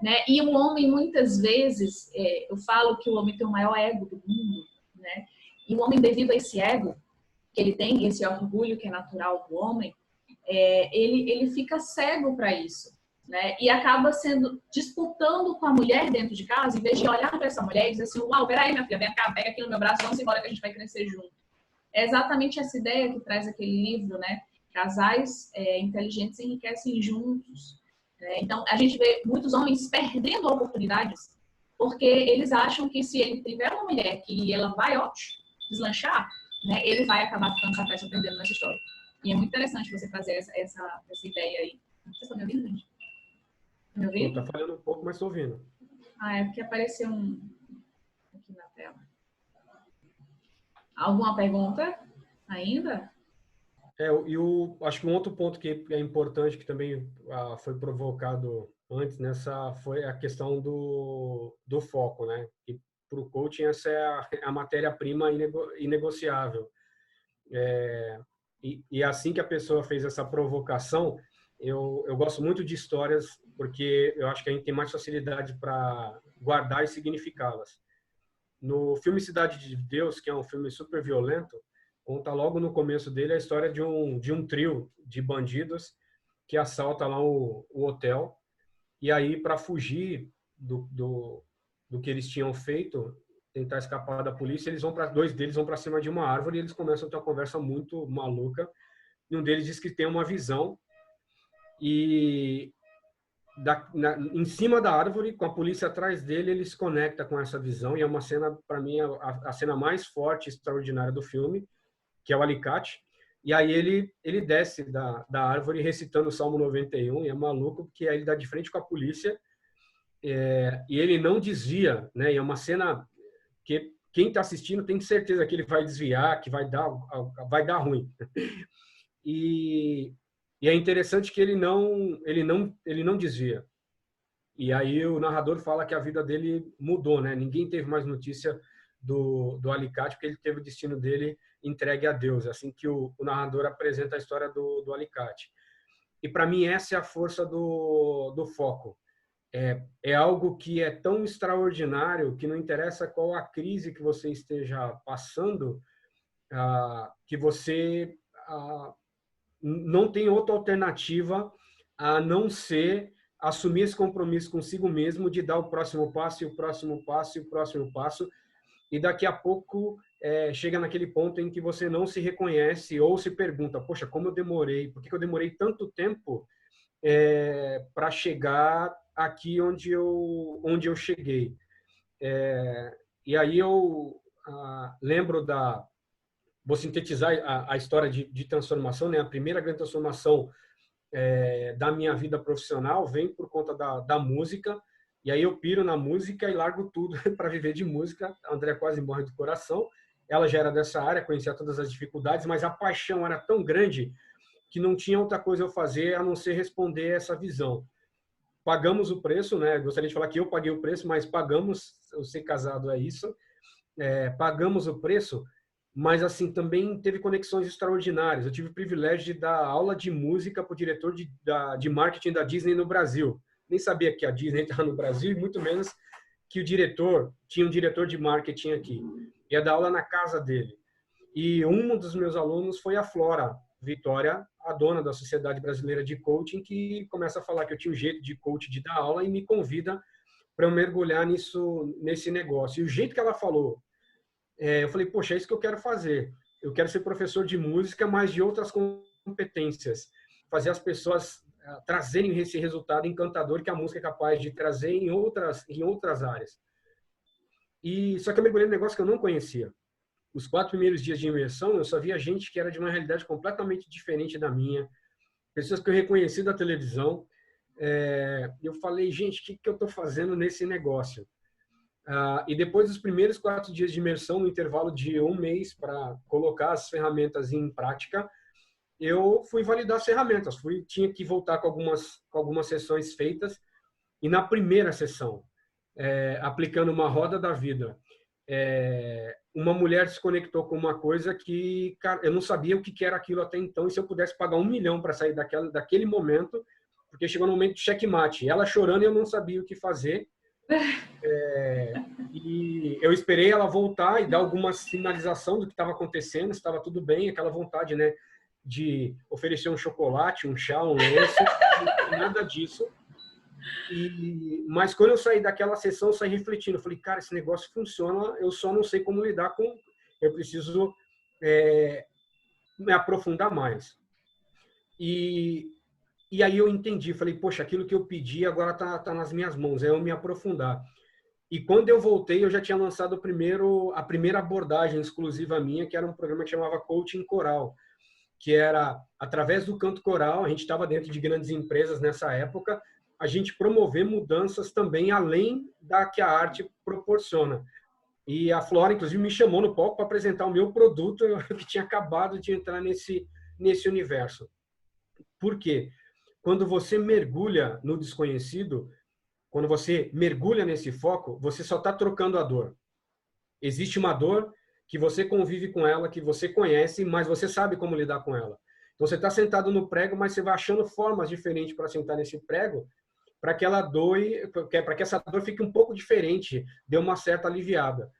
Né? E o homem, muitas vezes, eu falo que o homem tem o maior ego do mundo. Né? E o homem, devido a esse ego que ele tem, esse orgulho que é natural do homem, ele fica cego para isso. Né? E acaba disputando com a mulher dentro de casa, em vez de olhar para essa mulher e dizer assim, uau, peraí, minha filha, vem cá, pega aqui no meu braço, vamos embora que a gente vai crescer junto. É exatamente essa ideia que traz aquele livro, né? Casais inteligentes enriquecem juntos. Né? Então, a gente vê muitos homens perdendo oportunidades porque eles acham que se ele tiver uma mulher que ela vai, deslanchar, né? Ele vai acabar ficando capaz de aprendendo nessa história. E é muito interessante você fazer essa ideia aí. Vocês estão me ouvindo, gente? Me ouvindo? Tá falhando um pouco, mas estou ouvindo. É porque apareceu aqui na tela. Alguma pergunta ainda? Acho que um outro ponto que é importante, que também foi provocado antes foi a questão do foco, né? E para o coaching essa é a matéria-prima inegociável. E assim que a pessoa fez essa provocação, eu gosto muito de histórias, porque eu acho que a gente tem mais facilidade para guardar e significá-las. No filme Cidade de Deus, que é um filme super violento, conta logo no começo dele a história de um trio de bandidos que assalta lá o hotel. E aí, para fugir do que eles tinham feito, tentar escapar da polícia, dois deles vão para cima de uma árvore e eles começam a ter uma conversa muito maluca. E um deles diz que tem uma visão e em cima da árvore, com a polícia atrás dele, ele se conecta com essa visão e é uma cena, para mim, a cena mais forte e extraordinária do filme, que é o alicate. E aí ele desce da árvore recitando o Salmo 91 e é maluco, porque aí ele dá de frente com a polícia e ele não desvia, né? E é uma cena que quem está assistindo tem certeza que ele vai desviar, que vai dar ruim. E é interessante que ele não desvia. E aí o narrador fala que a vida dele mudou, né? Ninguém teve mais notícia do alicate, porque ele teve o destino dele entregue a Deus. Assim que o narrador apresenta a história do alicate. E para mim essa é a força do foco. É algo que é tão extraordinário que não interessa qual a crise que você esteja passando, que você não tem outra alternativa a não ser assumir esse compromisso consigo mesmo de dar o próximo passo, e o próximo passo, e o próximo passo, e daqui a pouco chega naquele ponto em que você não se reconhece ou se pergunta, poxa, como eu demorei, por que eu demorei tanto tempo para chegar aqui onde eu cheguei? E aí eu lembro vou sintetizar a história de transformação, né? A primeira grande transformação da minha vida profissional vem por conta da música, e aí eu piro na música e largo tudo para viver de música. A Andrea quase morre do coração, ela já era dessa área, conhecia todas as dificuldades, mas a paixão era tão grande que não tinha outra coisa eu fazer a não ser responder essa visão. Pagamos o preço, né? Gostaria de falar que eu paguei o preço, mas pagamos, eu ser casado é isso, pagamos o preço, mas assim também teve conexões extraordinárias. Eu tive o privilégio de dar aula de música para o diretor de marketing da Disney no Brasil. Nem sabia que a Disney estava no Brasil, e muito menos que tinha um diretor de marketing aqui. Ia dar aula na casa dele. E um dos meus alunos foi a Flora Vitória, a dona da Sociedade Brasileira de Coaching, que começa a falar que eu tinha um jeito de coach de dar aula e me convida para eu mergulhar nesse negócio. E o jeito que ela falou, eu falei, poxa, é isso que eu quero fazer. Eu quero ser professor de música, mas de outras competências. Fazer as pessoas trazerem esse resultado encantador que a música é capaz de trazer em outras áreas. Só que eu mergulhei num negócio que eu não conhecia. Os 4 primeiros dias de imersão, eu só via gente que era de uma realidade completamente diferente da minha, pessoas que eu reconheci da televisão. Eu falei, gente, o que eu estou fazendo nesse negócio? E depois dos primeiros 4 dias de imersão, no intervalo de 1 mês para colocar as ferramentas em prática, eu fui validar as ferramentas. Tinha que voltar com algumas sessões feitas. E na primeira sessão, aplicando uma roda da vida, uma mulher se conectou com uma coisa que, cara, eu não sabia o que era aquilo até então. E se eu pudesse pagar 1 milhão para sair daquele momento, porque chegou no momento de checkmate, ela chorando e eu não sabia o que fazer. E eu esperei ela voltar e dar alguma sinalização do que estava acontecendo, se estava tudo bem, aquela vontade, né, de oferecer um chocolate, um chá, um lenço, nada disso. Mas quando eu saí daquela sessão, eu saí refletindo, eu falei, cara, esse negócio funciona, eu só não sei como lidar com, eu preciso me aprofundar mais. E aí eu entendi, falei, poxa, aquilo que eu pedi agora tá nas minhas mãos, é eu me aprofundar. E quando eu voltei, eu já tinha lançado a primeira abordagem exclusiva minha, que era um programa que chamava Coaching Coral, que era, através do canto coral, a gente estava dentro de grandes empresas nessa época, a gente promover mudanças também além da que a arte proporciona. E a Flora, inclusive, me chamou no palco para apresentar o meu produto, que tinha acabado de entrar nesse universo. Por quê? Quando você mergulha no desconhecido, quando você mergulha nesse foco, você só está trocando a dor. Existe uma dor que você convive com ela, que você conhece, mas você sabe como lidar com ela. Então, você está sentado no prego, mas você vai achando formas diferentes para sentar nesse prego, para que ela doe, para que essa dor fique um pouco diferente, dê uma certa aliviada.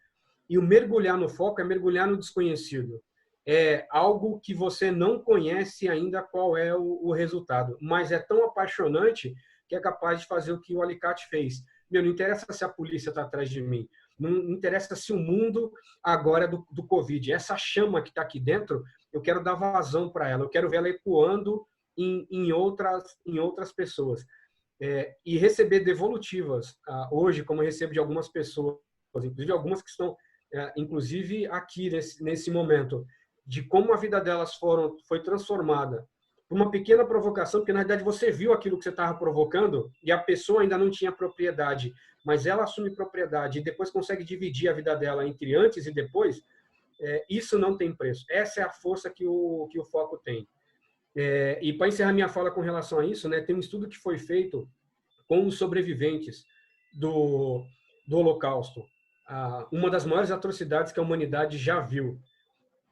E o mergulhar no foco é mergulhar no desconhecido. É algo que você não conhece ainda qual é o resultado, mas é tão apaixonante que é capaz de fazer o que o Alicate fez. Não interessa se a polícia está atrás de mim, não interessa se o mundo agora é do Covid. Essa chama que está aqui dentro, eu quero dar vazão para ela, eu quero ver ela ecoando em outras pessoas. E receber devolutivas, hoje, como eu recebo de algumas pessoas, inclusive algumas que estão, inclusive aqui nesse momento, de como a vida delas foi transformada por uma pequena provocação, porque na verdade você viu aquilo que você estava provocando e a pessoa ainda não tinha propriedade, mas ela assume propriedade e depois consegue dividir a vida dela entre antes e depois, isso não tem preço. Essa é a força que o foco tem. E para encerrar minha fala com relação a isso, né, tem um estudo que foi feito com os sobreviventes do Holocausto, uma das maiores atrocidades que a humanidade já viu.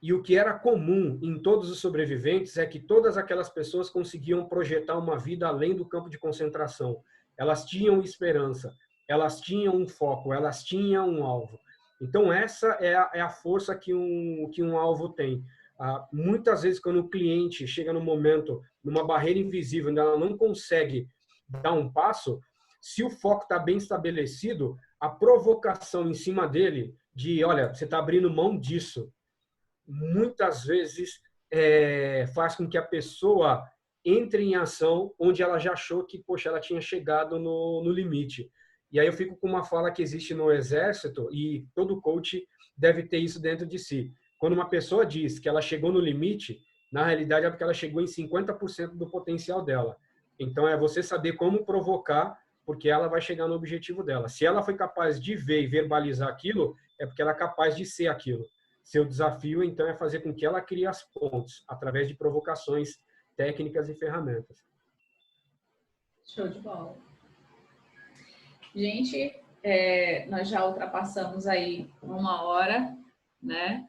E o que era comum em todos os sobreviventes é que todas aquelas pessoas conseguiam projetar uma vida além do campo de concentração. Elas tinham esperança, elas tinham um foco, elas tinham um alvo. Então, essa é a força que um alvo tem. Muitas vezes, quando o cliente chega num momento, numa barreira invisível, onde ela não consegue dar um passo, se o foco está bem estabelecido, a provocação em cima dele de, olha, você está abrindo mão disso, muitas vezes faz com que a pessoa entre em ação onde ela já achou que, poxa, ela tinha chegado no limite. E aí eu fico com uma fala que existe no Exército, e todo coach deve ter isso dentro de si. Quando uma pessoa diz que ela chegou no limite, Na realidade, é porque ela chegou em 50% do potencial dela. Então, é você saber como provocar, porque ela vai chegar no objetivo dela. Se ela foi capaz de ver e verbalizar aquilo, é porque ela é capaz de ser aquilo. Seu desafio, então, é fazer com que ela crie as pontes, através de provocações técnicas e ferramentas. Show de bola. Gente, nós já ultrapassamos aí 1 hora, né?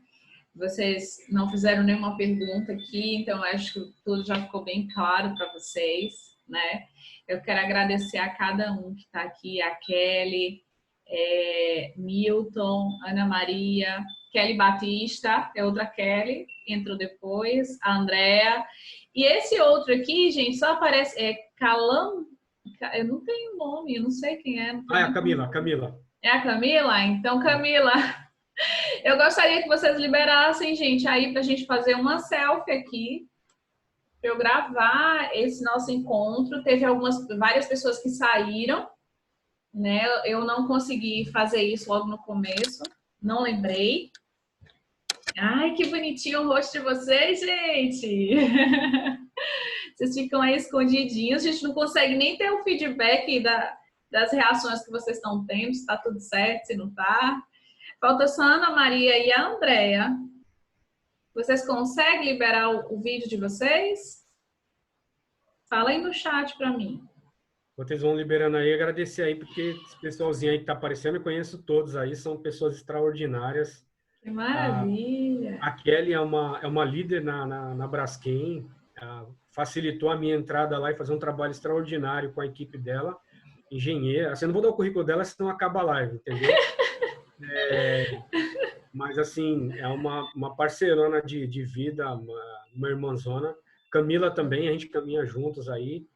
Vocês não fizeram nenhuma pergunta aqui, então acho que tudo já ficou bem claro para vocês, né? Eu quero agradecer a cada um que está aqui, a Kelly, Milton, Ana Maria, Kelly Batista, é outra Kelly, entrou depois, a Andrea. E esse outro aqui, gente, só aparece, Calam, eu não tenho nome, eu não sei quem é. É a Camila, Camila. É a Camila? Então, Camila, eu gostaria que vocês liberassem, gente, aí pra gente fazer uma selfie aqui, pra eu gravar esse nosso encontro. Teve várias pessoas que saíram, né? Eu não consegui fazer isso logo no começo, não lembrei. Ai, que bonitinho o rosto de vocês, gente! Vocês ficam aí escondidinhos, a gente não consegue nem ter o feedback das reações que vocês estão tendo, se está tudo certo, se não está. Falta só a Ana Maria e a Andrea. Vocês conseguem liberar o vídeo de vocês? Fala aí no chat para mim. Vocês vão liberando aí, agradecer aí, porque esse pessoalzinho aí que está aparecendo, eu conheço todos aí, são pessoas extraordinárias. Que maravilha! A Kelly é uma líder na Braskem, facilitou a minha entrada lá e fazer um trabalho extraordinário com a equipe dela, engenheira. Você não vou dar o currículo dela, senão acaba a live, entendeu? Mas, assim, é uma parceirona de vida, uma irmãzona. Camila também, a gente caminha juntos aí,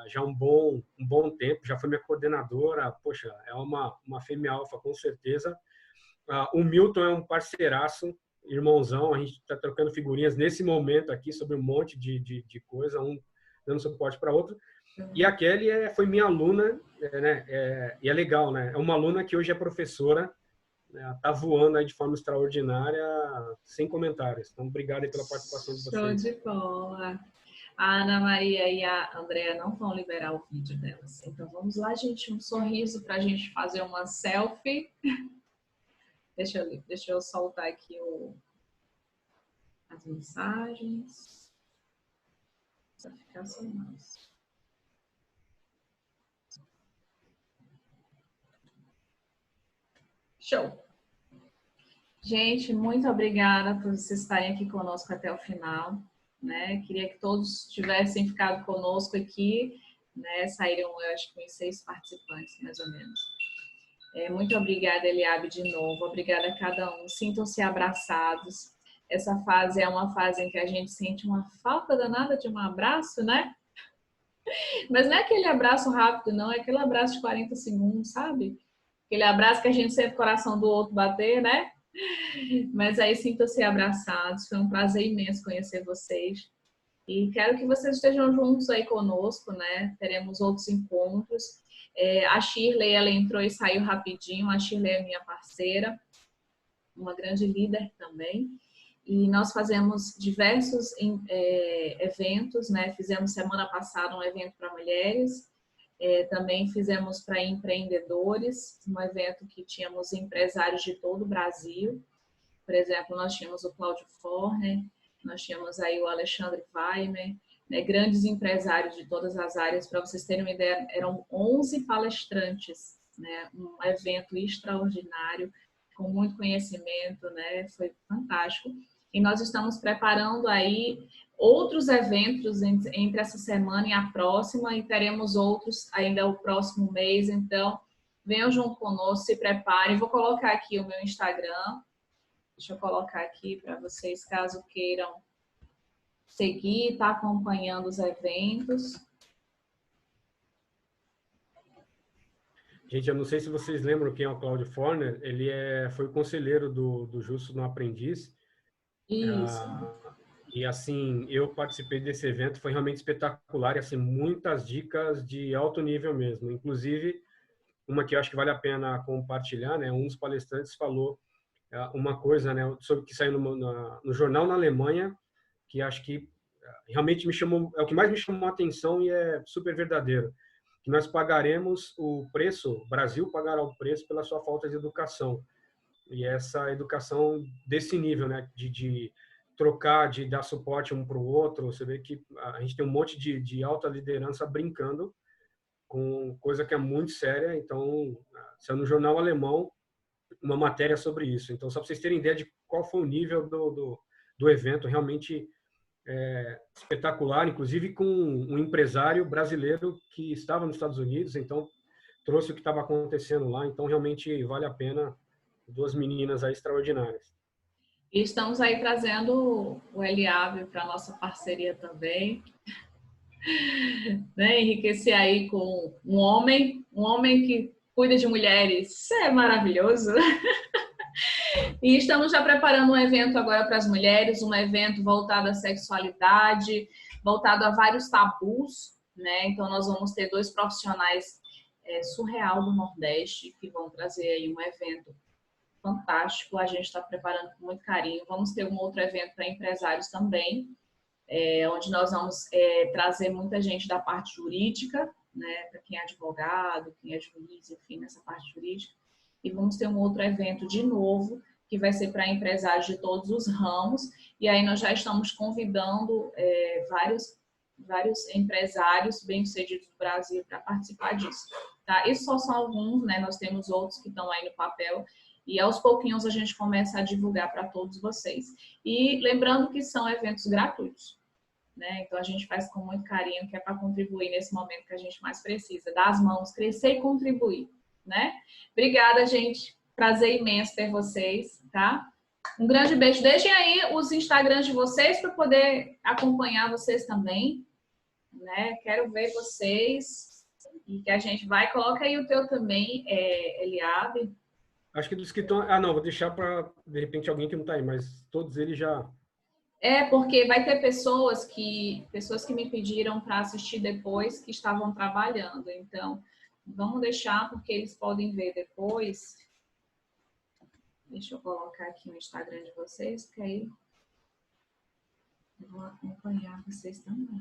já há um bom tempo, já foi minha coordenadora. Poxa, é uma fêmea alfa, com certeza. O Milton é um parceiraço, irmãozão, a gente está trocando figurinhas nesse momento aqui sobre um monte de coisa, um dando suporte para outro. E a Kelly foi minha aluna, né? E é legal, né? É uma aluna que hoje é professora, né? Tá voando aí de forma extraordinária, sem comentários. Então, obrigado aí pela participação de vocês. Show de bola! A Ana Maria e a Andrea não vão liberar o vídeo delas. Então, vamos lá, gente, um sorriso para a gente fazer uma selfie. Deixa eu soltar aqui as mensagens. Vai ficar sem mais. Show! Gente, muito obrigada por vocês estarem aqui conosco até o final, né? Queria que todos tivessem ficado conosco aqui, né? Saíram, eu acho que uns 6 participantes, mais ou menos. Muito obrigada, Eliabe, de novo. Obrigada a cada um. Sintam-se abraçados. Essa fase é uma fase em que a gente sente uma falta danada de um abraço, né? Mas não é aquele abraço rápido, não. É aquele abraço de 40 segundos, sabe? Aquele abraço que a gente sente o coração do outro bater, né? Mas aí sintam-se abraçados. Foi um prazer imenso conhecer vocês. E quero que vocês estejam juntos aí conosco, né? Teremos outros encontros. A Shirley, ela entrou e saiu rapidinho. A Shirley é minha parceira, uma grande líder também. E nós fazemos diversos eventos, né? Fizemos semana passada um evento para mulheres, também fizemos para empreendedores, um evento que tínhamos empresários de todo o Brasil. Por exemplo, nós tínhamos o Cláudio Forner, nós tínhamos aí o Alexandre Weimer, né, grandes empresários de todas as áreas. Para vocês terem uma ideia, eram 11 palestrantes, né, um evento extraordinário, com muito conhecimento, né, foi fantástico. E nós estamos preparando aí outros eventos entre essa semana e a próxima, e teremos outros ainda o próximo mês. Então, venham junto conosco, se preparem. Vou colocar aqui o meu Instagram. Deixa eu colocar aqui para vocês, caso queiram seguir, tá acompanhando os eventos. Gente, eu não sei se vocês lembram quem é o Cláudio Forner. Ele foi conselheiro do Justo no Aprendiz. Isso. E assim, eu participei desse evento, foi realmente espetacular, e assim, muitas dicas de alto nível mesmo. Inclusive, uma que eu acho que vale a pena compartilhar, né? Um dos palestrantes falou uma coisa, né, sobre que saiu no jornal na Alemanha, que acho que realmente é o que mais me chamou a atenção e é super verdadeiro, que nós pagaremos o preço, o Brasil pagará o preço pela sua falta de educação. E essa educação desse nível, né, de trocar, de dar suporte um para o outro, você vê que a gente tem um monte de alta liderança brincando com coisa que é muito séria. Então, saiu no jornal alemão uma matéria sobre isso. Então, só para vocês terem ideia de qual foi o nível do evento, realmente espetacular, inclusive com um empresário brasileiro que estava nos Estados Unidos, então trouxe o que estava acontecendo lá. Então, realmente vale a pena, duas meninas aí extraordinárias. E estamos aí trazendo o Eliabe para a nossa parceria também. Né? Enriquecer aí com um homem que cuida de mulheres. Isso é maravilhoso. E estamos já preparando um evento agora para as mulheres, um evento voltado à sexualidade, voltado a vários tabus, né? Então nós vamos ter 2 profissionais surreal do Nordeste que vão trazer aí um evento fantástico. A gente está preparando com muito carinho. Vamos ter um outro evento para empresários também, onde nós vamos trazer muita gente da parte jurídica, né? Para quem é advogado, quem é juiz, enfim, nessa parte jurídica. E vamos ter um outro evento de novo, que vai ser para empresários de todos os ramos. E aí nós já estamos convidando vários empresários bem-sucedidos do Brasil para participar disso. Tá? Isso só são alguns, né? Nós temos outros que estão aí no papel. E aos pouquinhos a gente começa a divulgar para todos vocês. E lembrando que são eventos gratuitos, né? Então a gente faz com muito carinho, que é para contribuir nesse momento que a gente mais precisa. Dar as mãos, crescer e contribuir, né? Obrigada, gente. Prazer imenso ter vocês, tá? Um grande beijo. Deixem aí os Instagrams de vocês para poder acompanhar vocês também, né? Quero ver vocês e que a gente vai. Coloca aí o teu também, Eliabe. Acho que dos que estão... não, vou deixar para, de repente, alguém que não está aí, mas todos eles já... Porque vai ter pessoas que me pediram para assistir depois que estavam trabalhando. Então, vamos deixar, porque eles podem ver depois. Deixa eu colocar aqui o Instagram de vocês, porque aí eu vou acompanhar vocês também.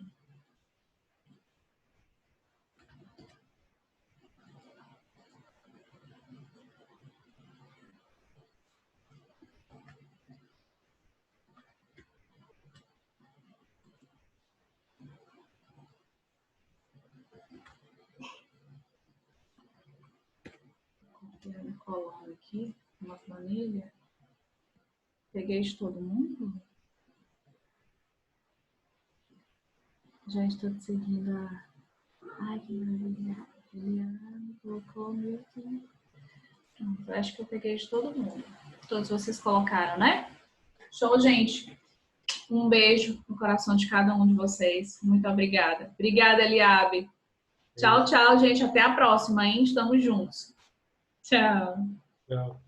Copiando e colando aqui uma planilha. Peguei de todo mundo. Já estou seguindo a... Ai, que maravilha. Eliane colocou o meu aqui. Pronto, acho que eu peguei de todo mundo. Todos vocês colocaram, né? Show, gente. Um beijo no coração de cada um de vocês. Muito obrigada. Obrigada, Eliabe. Tchau, tchau, gente. Até a próxima, hein? Estamos juntos. Tchau. Tchau.